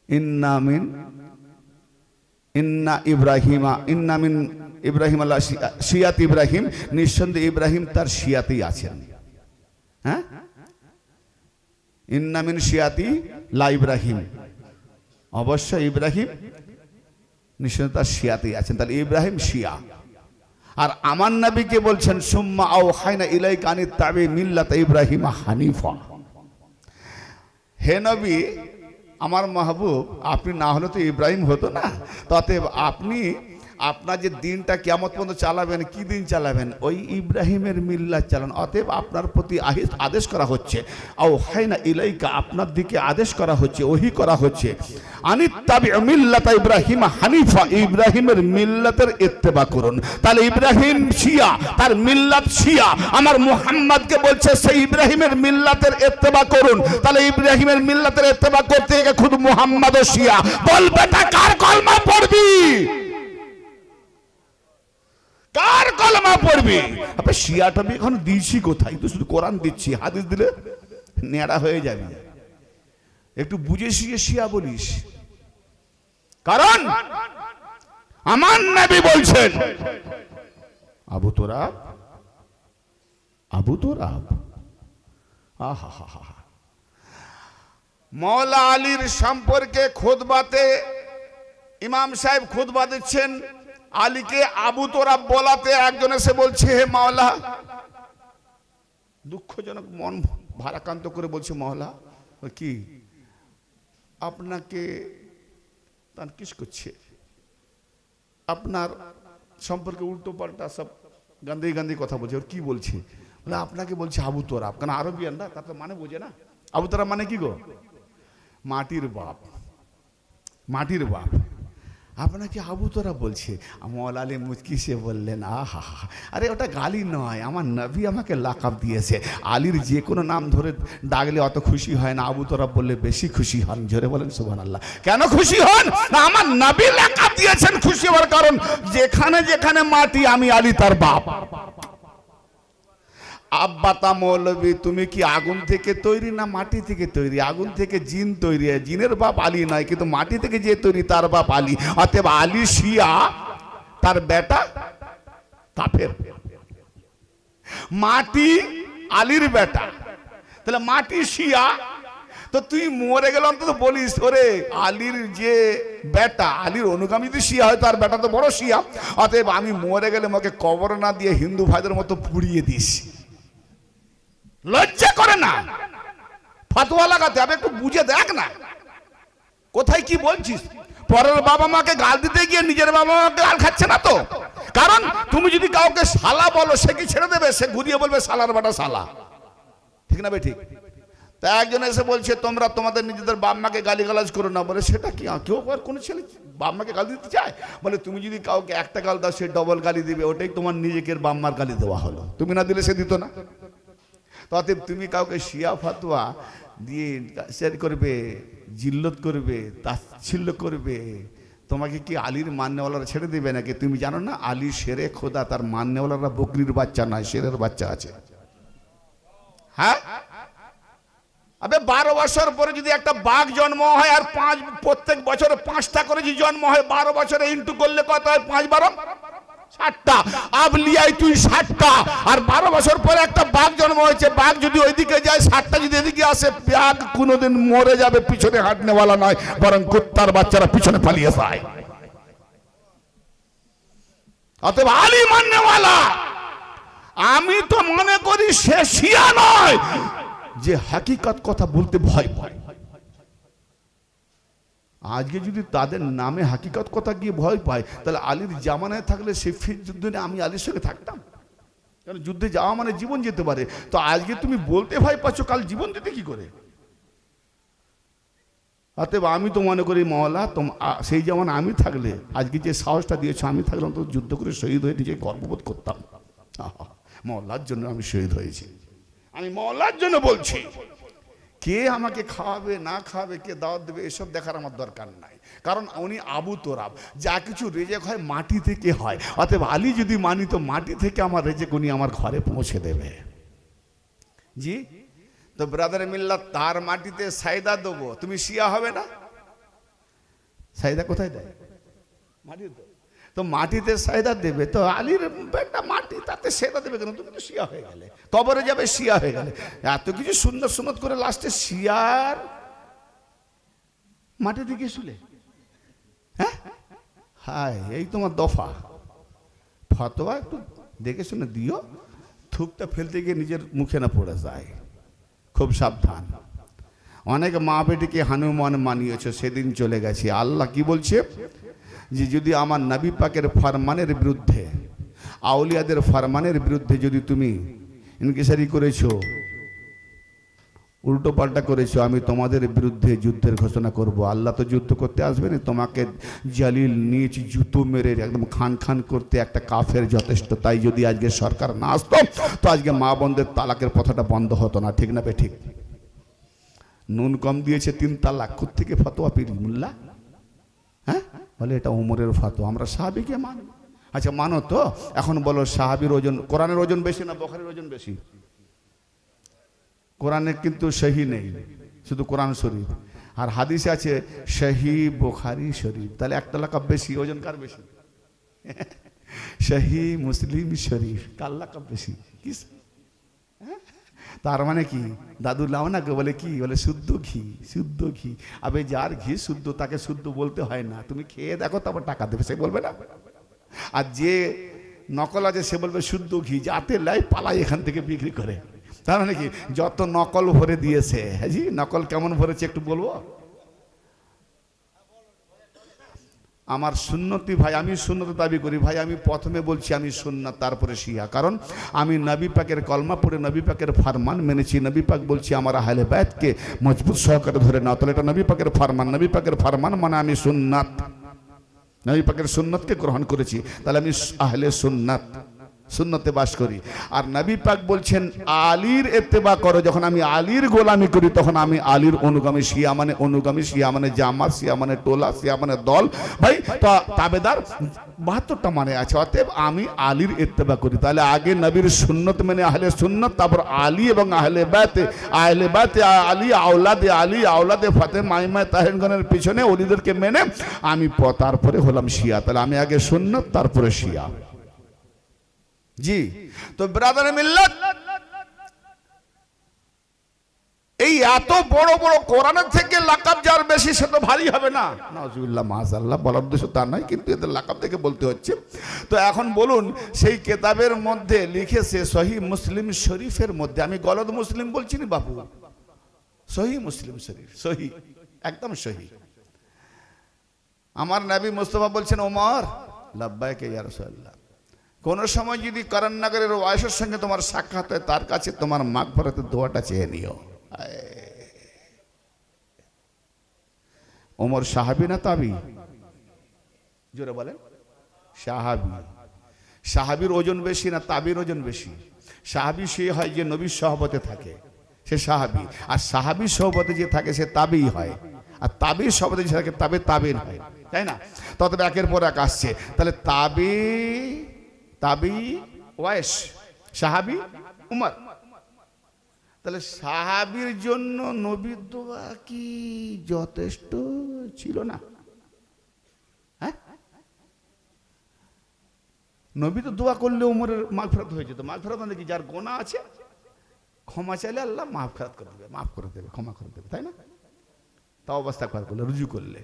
ইন্না মিন ইব্রাহিম আল্লাহ শিয়াত ইব্রাহিম, নিঃসন্দেহে ইব্রাহিম তার শিয়াতেই আছেন। হ্যাঁ, ইন্না মিন শিয়াতি লা ইব্রাহিম, অবশ্যই ইব্রাহিম নিঃসন্দেহে তার শিয়াতেই আছেন। তাহলে ইব্রাহিম শিয়া। আর আমার নবীকে বলছেন সুম্মা আওহাইনা ইলাইকা আনিত্তাবি মিল্লাতা ইব্রাহিম হানিফা। হে নবী, আমার মাহবুব, আপনি না হলে তো ইব্রাহিম হতো না। তাতে আপনি আপনার যে দিনটা কিয়ামত পর্যন্ত চালাবেন, কি দিন চালাবেন? ওই ইব্রাহিমের মিল্লাত চালান। অতএব আপনার প্রতি আদেশ করা হচ্ছে, আওহাইনা ইলাইকা, আপনার দিকে আদেশ করা হচ্ছে, ওহী করা হচ্ছে, আনিত্তাবি মিল্লাতা ইব্রাহিম হানিফা, ইব্রাহিমের মিল্লাতের ইত্তেবা করুন। তাহলে ইব্রাহিম শিয়া, তার মিল্লাত শিয়া। আমার মুহাম্মদকে বলছে সেই ইব্রাহিমের মিল্লাতের ইত্তেবা করুন। তাহলে ইব্রাহিমের মিল্লাতের ইত্তেবা করতে গিয়ে খুদ মুহাম্মদও শিয়া। বল বেটা, কার কলমা পড়বি? কার কলমা পড়বি? আপনি শিয়াটা এখন দিচ্ছি কোথায়? তো শুধু কোরআন দিচ্ছি, হাদিস দিলে নেড়া হয়ে যাবে। একটু বুঝে শিয়ে শিয়া বলিস, কারণ আমার নবী বলছেন আবু তোরাব, আবু তোরাব। আহা হা হা। মওলা আলীর সম্পর্কে খুতবাতে ইমাম সাহেব খুতবা দিচ্ছেন, আলীকে আবু তোরাব বলাতে একজন এসে বলছে, হে মাওলা, দুঃখজনক মন ভারাক্রান্ত করে বলছে, মাওলা কি আপনাকে তানকিশ করছে, আপনার সম্পর্কে উল্টো পাল্টা সব গান্ধী গান্ধী কথা বলছে। ওর কি বলছে? বলে আপনাকে বলছে আবু তোরাব। কারণ আরবিয়ান না, তার তো মানে বোঝে না। আবু তোরাব মানে কি গো? মাটির বাপ, মাটির বাপ। আপনাকে আবু তোরাব বলছে। মওলা আলী মুচকি সে বললেন, আহা, আরে ওটা গালি নয়, আমার নবী আমাকে লাকাব দিয়েছে। আলীর যে কোনো নাম ধরে ডাকলে অত খুশি হয় না, আবু তোরাব বললে বেশি খুশি হন। জোরে বলেন সুবহানাল্লাহ। কেন খুশি হন? না, আমার নবী লাকাব দিয়েছেন, খুশি হওয়ার কারণ যেখানে যেখানে মাটি, আমি আলী তার বাপ। আব্বাতা মৌলবী, তুমি কি আগুন থেকে তৈরি না মাটি থেকে তৈরি? আগুন থেকে জিন তৈরি, জিনের বাপ আলী নয়, কিন্তু মাটি থেকে যে তৈরি তার বাপ আলী। অতএব আলী শিয়া, তার বেটা কাফের। মাটি আলীর বেটা, তাহলে মাটি শিয়া। তো তুই মরে গেল অন্তত বলিস, ওরে আলীর যে বেটা, আলীর অনুগামী যদি শিয়া হয়, তার বেটা তো বড় শিয়া। অতএব আমি মরে গেলে আমাকে কবর না দিয়ে হিন্দু ভাইদের মতো পুড়িয়ে দিস। লজ্জা করে না ফতোয়া লাগাতে? আমি একটু বুঝে দেখ না কোথায় কি বলছিস। পরের বাবা মাকে গাল দিতে গিয়ে নিজের বাবা মাকে গাল খাচ্ছে না তো? কারণ তুমি যদি কাউকে শালা বলো সে কি ছেড়ে দেবে? সে ঘুরিয়ে বলবে শালার বাটা শালা, ঠিক না ভাই? ঠিক। তা একজন এসে বলছে তোমরা তোমাদের নিজেদের বাপ মাকে গালিগালাজ করো না। বলে সেটা কি, কেউ আর কোনো ছেলে বাপ মাকে গালি দিতে চায়? বলে তুমি যদি কাউকে একটা গাল দাও সে ডবল গালি দিবে, ওটাই তোমার নিজেকে বাপ মার গালি দেওয়া হলো। তুমি না দিলে সে দিত না। অতএব তুমি কাউকে শিয়া ফাতোয়া দিয়ে শেয়ার করবে, জিল্লত করবে, তাচ্ছিল্য করবে, তোমাকে কি আলীর মান্যওয়ালারা ছেড়ে দেবে নাকি? তুমি জানো না আলী শেরে খোদা, তার মান্যওয়ালারা বকরির বাচ্চা নয়, শেরের বাচ্চা আছে। হ্যাঁ, আবে 12 বছর পরে যদি একটা বাঘ জন্ম হয় আর প্রত্যেক বছরে 5টা করে যদি জন্ম হয়, 12 বছরে ইন্টু করলে কত হয়? 5 12 60টা। আবলিয়ায় তুই 60টা, আর 12 বছর পরে একটা বাঘ জন্ম হয়েছে, বাঘ যদি ওইদিকে যায় 60টা যদি এদিকে আসে, বাঘ কোনোদিন মরে যাবে, পিছনে হাঁটনেওয়ালা নয়, বরং কুত্তার বাচ্চারা পিছনে পালিয়ে যায়। অতএব আলী মাননেওয়ালা, আমি তো মনে করি সে শিয়া নয় যে হাকিকত কথা বলতে ভয় পায়। আজকে যদি তাদের নামে হাকিকত কথা গিয়ে ভয় পায়, তাহলে আলীর জামানায় থাকলে সে ফির যুদ্ধে আমি আলীর সঙ্গে থাকতাম। কারণ যুদ্ধে যাওয়া মানে জীবন যেতে পারে। তো আজকে তুমি বলতে ভয় পাচ্ছ, কাল জীবন যেতে কি করে? অতএব আমি তো মনে করি মওলা সেই যেমন আমি থাকলে, আজকে যে সাহসটা দিয়েছ, আমি থাকলে অন্তত যুদ্ধ করে শহীদ হয়ে নিজে গর্ববোধ করতাম। মওলার জন্য আমি শহীদ হয়েছি, আমি মওলার জন্য বলছি। কে আমাকে খাওয়াবে না খাওয়াবে, কে দাওয়াত দেবে, এসব দেখার আমার দরকার নাই। কারণ উনি আবু তোরাব, যা কিছু রেজেক হয় মাটি থেকে হয়। অতএব আলী যদি মানি তো মাটি থেকে আমার রেজেক উনি আমার ঘরে পৌঁছে দেবে। জি, তো ব্রাদার মিল্লাত, তার মাটিতে সাইদা দেবো, তুমি শিয়া হবে না? সাইদা কোথায় দেয়? মাটিতে। তো মাটিতে সাইদা দেবে, তো আলীর একটা মাটি, তাতে সেদা দেবে কেন? তুমি তো শিয়া হয়ে গেলে, কবরে যাবে শিয়া হয়ে গেলে। এত কিছু সুন্দর সুন্নত করে লাস্টে শিয়ার মাটি দিকে শুলে। হ্যাঁ, হায়, এই তোমার দফা। ফতোয়া একটু দেখে শুনে দিও, থুকটা ফেলতে গিয়ে নিজের মুখে না পড়ে যায়, খুব সাবধান। অনেক মা বেটিকে হনুমান মানিয়েছে, সেদিন চলে গেছে। আল্লাহ কি বলছে? যে যদি আমার নবী পাকের ফরমানের বিরুদ্ধে, আউলিয়াদের ফরমানের বিরুদ্ধে যদি তুমি ইনকিসারি করেছো, উল্টো পাল্টা করেছো, আমি তোমাদের বিরুদ্ধে যুদ্ধের ঘোষণা করব। আল্লাহ তো যুদ্ধ করতে আসবে না, তোমাকে জালিল নিচ জুতো মেরে একদম খান খান করতে একটা কাফের যথেষ্ট। তাই যদি আজকে সরকার না আসতো, তো আজকে মা বোনদের তালাকের কথাটা বন্ধ হতো না, ঠিক না বে ঠিক? নুন কম দিয়েছে 3 তালাক, থেকে ফতোয়া পীর মোল্লা? হ্যাঁ, বলে এটা উমরের ফতোয়া, আমরা সাহাবীকে মানি। আচ্ছা মানো তো, এখন বলো সাহাবীর ওজন কোরআনের ওজন বেশি না বুখারীর ওজন বেশি? কোরআনে কিন্তু সহি নেই, শুধু কোরআন শরীফ, আর হাদিসে আছে সহি বুখারী শরীফ। তাহলে একটা লাকাব বেশি, ওজন কার বেশি? সহি মুসলিম শরীফ, কার লাকাব বেশি? কি তার মানে কি? দাদু লাও না কে বলে কি বলে? শুদ্ধ ঘি, শুদ্ধ ঘি। আবে যার ঘি শুদ্ধ তাকে শুদ্ধ বলতে হয় না, তুমি খেয়ে দেখো তারপর টাকা দেবে, সে বলবে না। আর যে নকল আছে সে বলবে শুদ্ধ ঘি, যাতে লাই পালাই এখান থেকে বিক্রি করে। তার মানে কি? যত নকল ভরে দিয়েছে। হ্যাঁ জি, নকল কেমন ভরেছে একটু বলবো? আমার সুন্নতি ভাই, আমি সুন্নত দাবি করি ভাই। আমি প্রথমে বলছি আমি সুন্নাত, তারপরে শিয়া। কারণ আমি নবী পাকের কলমা পড়ে নবী পাকের ফরমান মেনেছি। নবী পাক বলছি আমার আহলে বাইতকে মজবুত সহকারে ধরে নাও, তাহলে এটা নবী পাকের ফরমান। নবী পাকের ফরমান মানে আমি সুন্নাত, নবী পাকের সুন্নতকে গ্রহণ করেছি, তাহলে আমি আহলে সুন্নাত, সুন্নতে বাস করি। আর নবী পাক বলছেন আলীর ইত্তেবা করো। যখন আমি আলীর গোলামি করি তখন আমি আলীর অনুগামী। শিয়া মানে অনুগামী, শিয়া মানে জামাত, শিয়া মানে টোলা, শিয়া মানে দল। ভাই তো তাবেদার 72টা মানে আছে। অতএব আমি আলীর ইত্তেবা করি। তাহলে আগে নবীর সুন্নত মানে আহলে সুন্নত, তারপর আলী এবং আহলে বাইতে, আহলে বাইতে আলী, আওলাদে আলী, আওলাদে ফাতেমা, মাইমা তাহেরগণের পিছনে ওলিদেরকে মেনে আমি তারপরে হলাম শিয়া। তাহলে আমি আগে সুন্নত তারপরে শিয়া। জি, তো ব্রাদার মিল্লাত, এই এত বড় বড় কোরআনের থেকে লাকাব যার বেশি সে তো ভারী হবে না। নাউজুবিল্লাহ, মাশাআল্লাহ, বলার উদ্দেশ্য তা নয়, কিন্তু এদের লাকাব থেকে বলতে হচ্ছে। তো এখন বলুন, সেই কেতাবের মধ্যে লিখেছে সহি মুসলিম শরীফের মধ্যে, আমি গলদ মুসলিম বলছি না বাবু, সহি মুসলিম শরীফ, সহি, একদম সহি। আমার নবী মুস্তাফা বলছেন ওমর লাব্বাইক ইয়া রাসূলুল্লাহ, কোন সময় যদি করণনগরের ওয়াইসের সঙ্গে তোমার সাক্ষাৎ হয়, তার কাছে তোমার মাগফিরাতের দোয়াটা চেয়ে নিও। ওমর সাহাবী না তাবী? জোরে বলেন। সাহাবী। সাহাবীর ওজন বেশি না তাবীর ওজন বেশি? সাহাবী সে হয় যে নবীর সহবতে থাকে, সে সাহাবী। আর সাহাবীর সহবতে যে থাকে সে তাবী হয়, আর তাবীর সহবতে যে থাকে তাবেইন হয়, তাই না? তবে একের পর এক আসছে। তাহলে তাবী ওয়াইস, সাহাবী উমর। তাহলে সাহাবীর জন্য নবীর দোয়া কি যথেষ্ট ছিল না? হ্যাঁ, নবী তো দোয়া করলে উমরের মাগফিরাত হয়ে যেত। মাগফিরাত মানে কি? যার গোনা আছে ক্ষমা চাইলে আল্লাহ মাগফিরাত করে দেবে, মাফ করে দেবে, ক্ষমা করে দেবে, তাই না? তা অবস্থা করলে, রুজু করলে।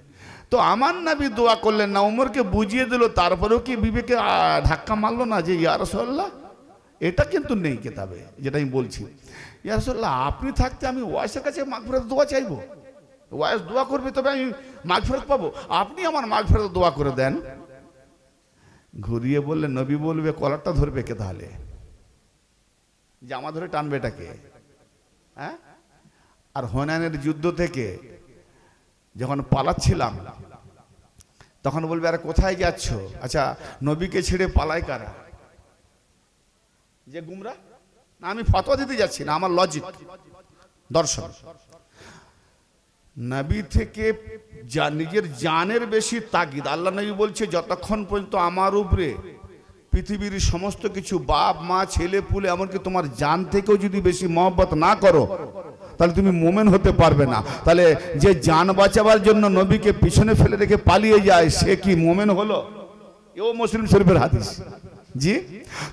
তো আমার নবী দোয়া করলেন না, উমরকে বুঝিয়ে দিল, তারপরেও কি বিবেকে ধাক্কা মারলো না যে ইয়া রাসূলুল্লাহ এটা কিন্তু নেই কিতাবে, যেটা আমি বলছি। ইয়া রাসূলুল্লাহ আপনি থাকতে আমি ওয়াইসের কাছে মাগফিরাত দোয়া চাইবো? ওয়াইস দোয়া করবে তবে আমি মাগফিরাত পাবো, আপনি আমার মাগফিরাত দোয়া করে দেন। ঘুরিয়ে বললেন, নবী বলবে কলারটা ধরবে কে তাহলে? জামা ধরে টানবে এটাকে? হ্যাঁ। আর হুনাইনের যুদ্ধ থেকে যখন পালাচ্ছিলাম তখন বলবে আরে কোথায় যাচ্ছ? আচ্ছা নবীকে ছেড়ে পালায় কারা? যে গুমরা না, আমি ফতোয়া দিতে যাচ্ছি না, আমার লজিক দর্শন। নবী থেকে নিজের জানের বেশি তাগিদ। আল্লাহ নবী বলছে যতক্ষণ পর্যন্ত আমার উপরে পৃথিবীর সমস্ত কিছু বাপ মা ছেলে পুলে এমনকি তোমার জান থেকেও যদি বেশি মহব্বত না করো তাহলে তুমি মোমেন হতে পারবে না। তাহলে যে জান বাঁচাবার জন্য নবীকে পিছনে ফেলে রেখে পালিয়ে যায় সে কি মোমেন হলো? এও মুসলিম শরীফের হাদিস। জি।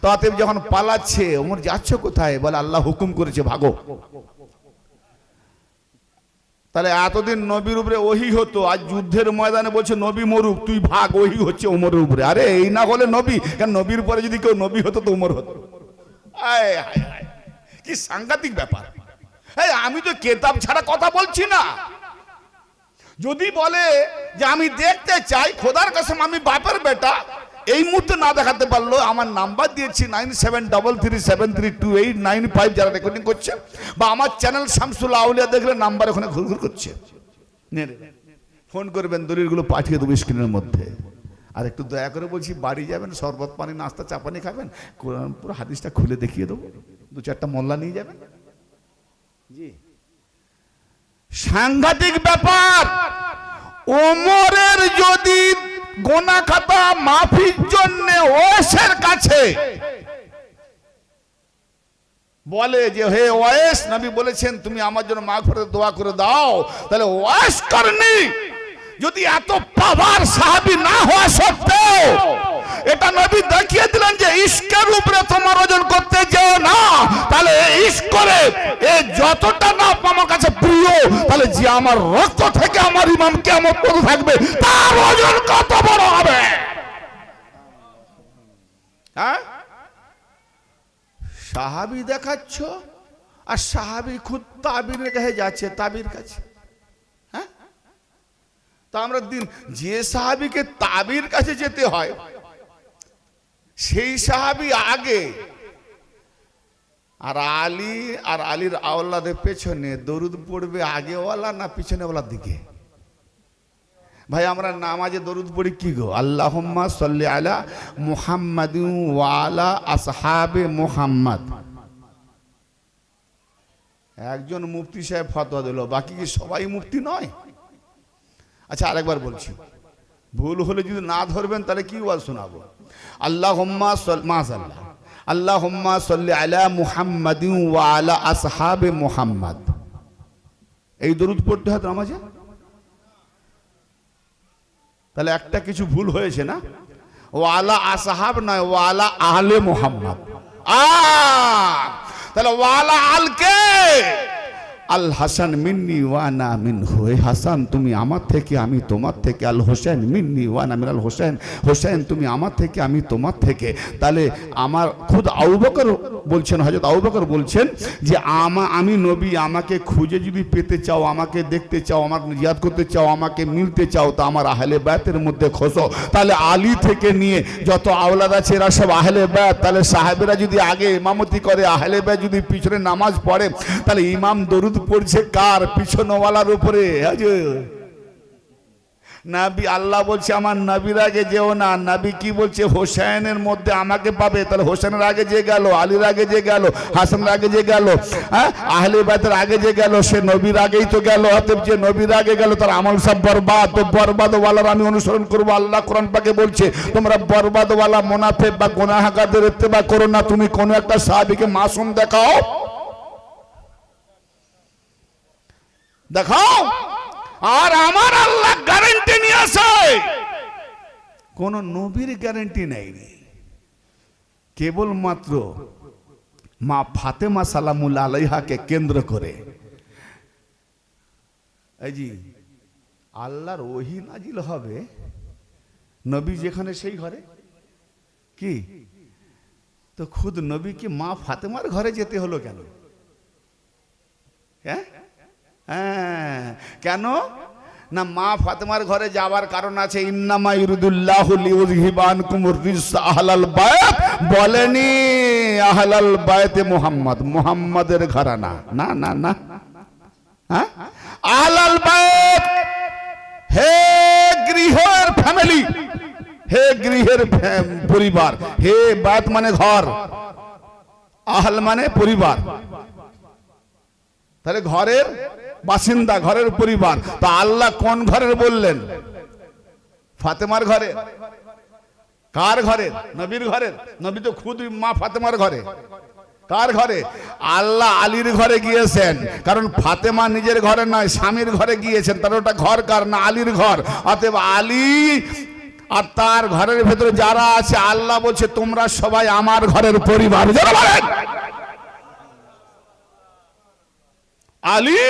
তো অতএব যখন পালাচ্ছে, ওমর যাচ্ছ কোথায়? বলে আল্লাহ হুকুম করেছে ভাগো। তাহলে এতদিন নবীর উপরে ওহী হতো, আজ যুদ্ধের ময়দানে বলছে নবী মরুক তুই ভাগ, ওহী হচ্ছে ওমরের উপরে। আরে এই না হলে নবী, কারণ নবীর পরে যদি কেউ নবী হতো তো ওমর হতো। কি সাংঘাতিক ব্যাপার! আমি তো কেতাব ছাড়া কথা বলছি না। যদি বলে যে আমি দেখতে চাই, খোদার কসম আমি বাপের বেটা, এই মুহূর্তে না দেখাতে পারলো, আমার নাম্বার দিয়েছি 9733732895, যারা রেকর্ডিং করছে, বা আমার চ্যানেল শামসুল আউলিয়া দেখলে নাম্বার ওখানে ঘুরঘুর করছে, ফোন করবেন, দলিলগুলো পাঠিয়ে দেবো স্ক্রিনের মধ্যে। আর একটু দয়া করে বলছি, বাড়ি যাবেন শরবত পানি নাস্তা চা পানি খাবেন, কোরআন পুরো হাদিসটা খুলে দেখিয়ে দেবো, দু চারটা মোল্লা নিয়ে যাবেন। জি, সাংঘাতিক ব্যাপার। ওমরের যদি গোনা খাতা মাফির জন্য ওয়াইসের কাছে বলে যে হে ওয়াইস, নবী বলেছেন তুমি আমার জন্য মাগফিরাতের দোয়া করে দাও, তাহলে ওয়াইস করনি যদি এত পাওয়ার সাহাবী না হওয়া সত্ত্বেও এটা নবী দেখিয়ে দিলেন যে ইশকের উপরে তোমার ওজন করতে যেও না, তাহলে ইশক করে এ যতটা না আমার কাছে প্রিয়, তাহলে যে আমার রক্ত থেকে আমার ইমাম কিয়ামত পর্যন্ত থাকবে তার ওজন কত বড় হবে। হ্যাঁ, সাহাবী দেখাচ্ছ আর সাহাবী খুদ তাবিনের কাছে যাচ্ছে, তাবির কাছে। হ্যাঁ, তা আমরা দিন যে সাহাবীকে তাবির কাছে যেতে হয় সেই সাহাবী আগে, আর আলী আর আলীর আওলাদের পেছনে দরুদ পড়বে আগেওয়ালা না পিছনেওয়ালার দিকে? ভাই আমরা নামাজে দরুদ পড়ি কি গো? আল্লাহুম্মা সাল্লি আলা মুহাম্মাদিন ওয়া আলা আসহাবে মুহাম্মাদ। একজন মুফতি সাহেব ফতোয়া দিল, বাকি কি সবাই মুফতি নয়? আচ্ছা আরেকবার বলছি, ভুল হলে যদি না ধরবেন তাহলে কি ওয়াজ শোনাবো? আল্লাহুম্মা মাশাআল্লাহ, আল্লাহুম্মা সাল্লি আলা মুহাম্মাদিন ওয়া আলা আসহাবে মুহাম্মাদ, এই দরুদ পড়তে হয় নামাজে। তাহলে একটা কিছু ভুল হয়েছে না? ওয়া আলা আসহাব নয়, ওয়া আলা আহলে মুহাম্মাদ। তাহলে ওয়া আলা আলকে আল হাসান মিন্নি ওয়ানা মিনহু, হে হাসান তুমি আমার থেকে আমি তোমার থেকে, আল হোসেন মিন্নি ওয়ানা মিনাল হোসেন, হোসেন তুমি আমার থেকে আমি তোমার থেকে। তাহলে আমার খুদ আবু বকর বলছেন, হযরত আবু বকর বলছেন যে আমি নবী, আমাকে খুঁজে যদি পেতে চাও, আমাকে দেখতে চাও, আমাকে জিয়াদ করতে চাও, আমাকে মিলতে চাও, তো আমার আহলে বায়তের মধ্যে খোঁজো। তাহলে আলী থেকে নিয়ে যত আওলাদ আছে এরা সব আহলে বায়ত। তাহলে সাহেবেরা যদি আগে ইমামতি করে, আহলে বায়ত যদি পিছনে নামাজ পড়ে, তাহলে ইমাম দরুদ পড়ছে কার? পিছনওয়ালার উপরে। নবী, আল্লাহ বলছে আমার নবীর আগে যেও না। নবী কি বলছে? হোসেনের মধ্যে আমাকে পাবে। তাহলে হোসেনের আগে যে গেল, আলীর আগে যে গেল, হাসানের আগে যে গেল, হ্যাঁ, আহলে বাইতের আগে যে গেল, সে নবীর আগেই তো গেল। অতএব যে নবীর আগে গেল তার আমল সব বরবাদ। তো বরবাদওয়ালার আমি অনুসরণ করবো। আল্লাহ কোরআন পাকে বলছে তোমরা বরবাদওয়ালা মুনাফিক বা গুনাহগারদের ইত্তেবা করো না। তুমি কোন একটা সাহাবীকে মাসুম দেখাও, দেখাও। আর আমার আল্লাহ গ্যারান্টি নিয়ে আসে, কোন নবীর গ্যারান্টি নেই। কেবলমাত্র মা ফাতেমা সালামুল্লাহ আলাইহাকে কেন্দ্র করে এই জি আল্লাহর ওহী নাজিল হবে। নবী যেখানে সেই ঘরে কি? তো খুদ নবীকে মা ফাতেমার ঘরে যেতে হলো কেন? হ্যাঁ, কেন না? মা ফাতেমার ঘরে যাওয়ার কারণ আছে। ইন্নামা ইউরিদুল্লাহু লিইউযহিবা আনকুমুর রিজসা আহলাল বায়ত, বলেনি আহলাল বায়তে মুহাম্মদ, মুহাম্মাদের ঘরানা। না না না, হ্যাঁ, আহলাল বায়ত হে গৃহের ফ্যামিলি, হে গৃহের পরিবার। হে বায়ত মানে ঘর, আহল মানে পরিবার। তাহলে ঘরের বাসিন্দা, ঘরের পরিবার। তা আল্লাহ কোন ঘরের বললেন? ফাতেমার ঘরে। কার ঘরে? নবীর ঘরে। নবী তো খুদ মা ফাতেমার ঘরে। কার ঘরে? আল্লাহ আলীর ঘরে গিয়েছেন, কারণ ফাতেমা নিজের ঘরে নয়, স্বামীর ঘরে গিয়েছেন। তার ওটা ঘর কার? না আলীর ঘর। অতএব আলী আর তার ঘরের ভেতরে যারা আছে, আল্লাহ বলছে তোমরা সবাই আমার ঘরের পরিবার। যারা বলেন আলী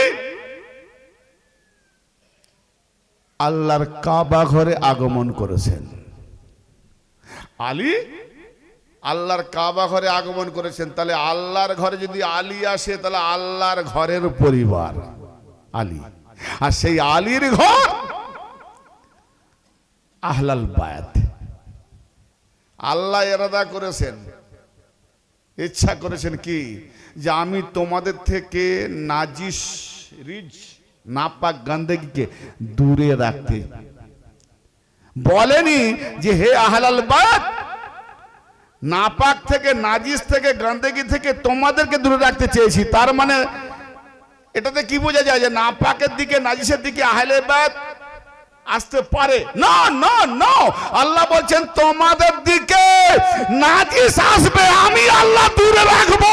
আল্লাহর কাবা ঘরে আগমন করেছেন। আলী আল্লাহর কাবা ঘরে আগমন করেছেন। তাহলে আল্লাহর ঘরে যদি আলী আসে, তাহলে আল্লাহর ঘরের পরিবার আলী। আর সেই আলীর ঘর আহলাল বায়াত। আল্লাহ ইরাদা করেছেন, ইচ্ছা করেছেন কি? যে আমি তোমাদের থেকে নাজিস, রিজ, নাপাক, গন্দেগিকে দূরে রাখতে। বলেনি যে হে আহলাল বায়ত, নাপাক থেকে, নাজিস থেকে, গন্দেগি থেকে তোমাদেরকে দূরে রাখতে চেয়েছি। তার মানে এটাতে কি বোঝা যায়? যে নাপাকের দিকে, নাজিসের দিকে আহলে বায়ত আসতে পারে না। না না, আল্লাহ বলছেন তোমাদের দিকে নাজিস আসবে, আমি আল্লাহ দূরে রাখবো,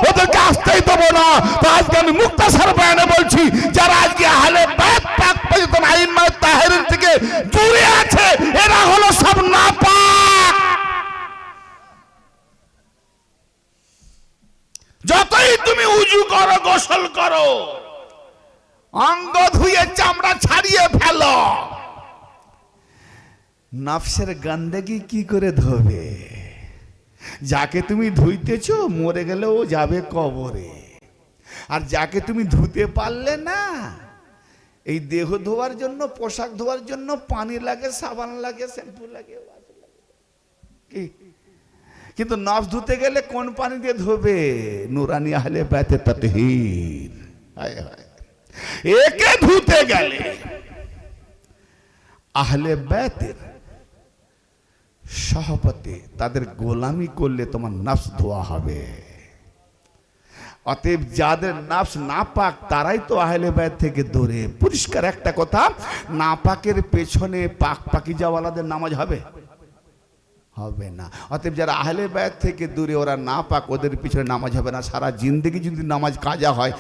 ওদেরকে আসতেই দেবো না। তো আজকে আমি মুক্তাসার বয়ানে বলছি, যারা আজকে আহলে বায়ত পাক পবিত্র আইম্মায়ে তাহেরিন থেকে দূরে আছে, এরা হলো সব নাপাক। যতই তুমি উজু করো, গোসল করো, অঙ্গ ধুয়ে চামড়া ছাড়িয়ে ফেলো, নফসের গন্দেগি কি করে ধোবে? যাকে তুমি ধুইতেছো মরে গেলে ও যাবে কবরে। আর যাকে তুমি ধুতে পারলে না, এই দেহ ধোয়ার জন্য, পোশাক ধোয়ার জন্য পানি লাগে, সাবান লাগে, শ্যাম্পু লাগে, কিন্তু নফস ধুতে গেলে কোন পানি দিয়ে ধোবে? নুরানি আহলে বায়তে তাতহীর। হায় হায়, একে ধুতে গেলে আহলে বায়তের সহপতি, তাদের গোলামি করলে তোমার নফস ধোয়া হবে। অতএব যাদের নফস নাপাক তারাই তো আহলে বায়ত থেকে দূরে। পরিষ্কার একটা কথা, নাপাকের পেছনে পাক পাকিজাওয়ালাদের নামাজ হবে? হবে না। অতএব যারা আহলে বায়ত থেকে দূরে, ওরা নাপাক, ওদের পিছনে নামাজ হবে না। সারা জিন্দেগি যদি নামাজ কাজা হয়,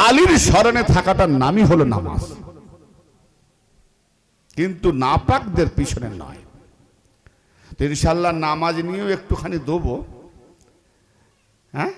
আলীর স্মরণে থাকাটার নামই হলো নামাজ, কিন্তু নাপাকদের পিছনে নয়। তো ইনশাআল্লাহ নামাজ নিয়েও একটুখানি দেবো, হ্যাঁ।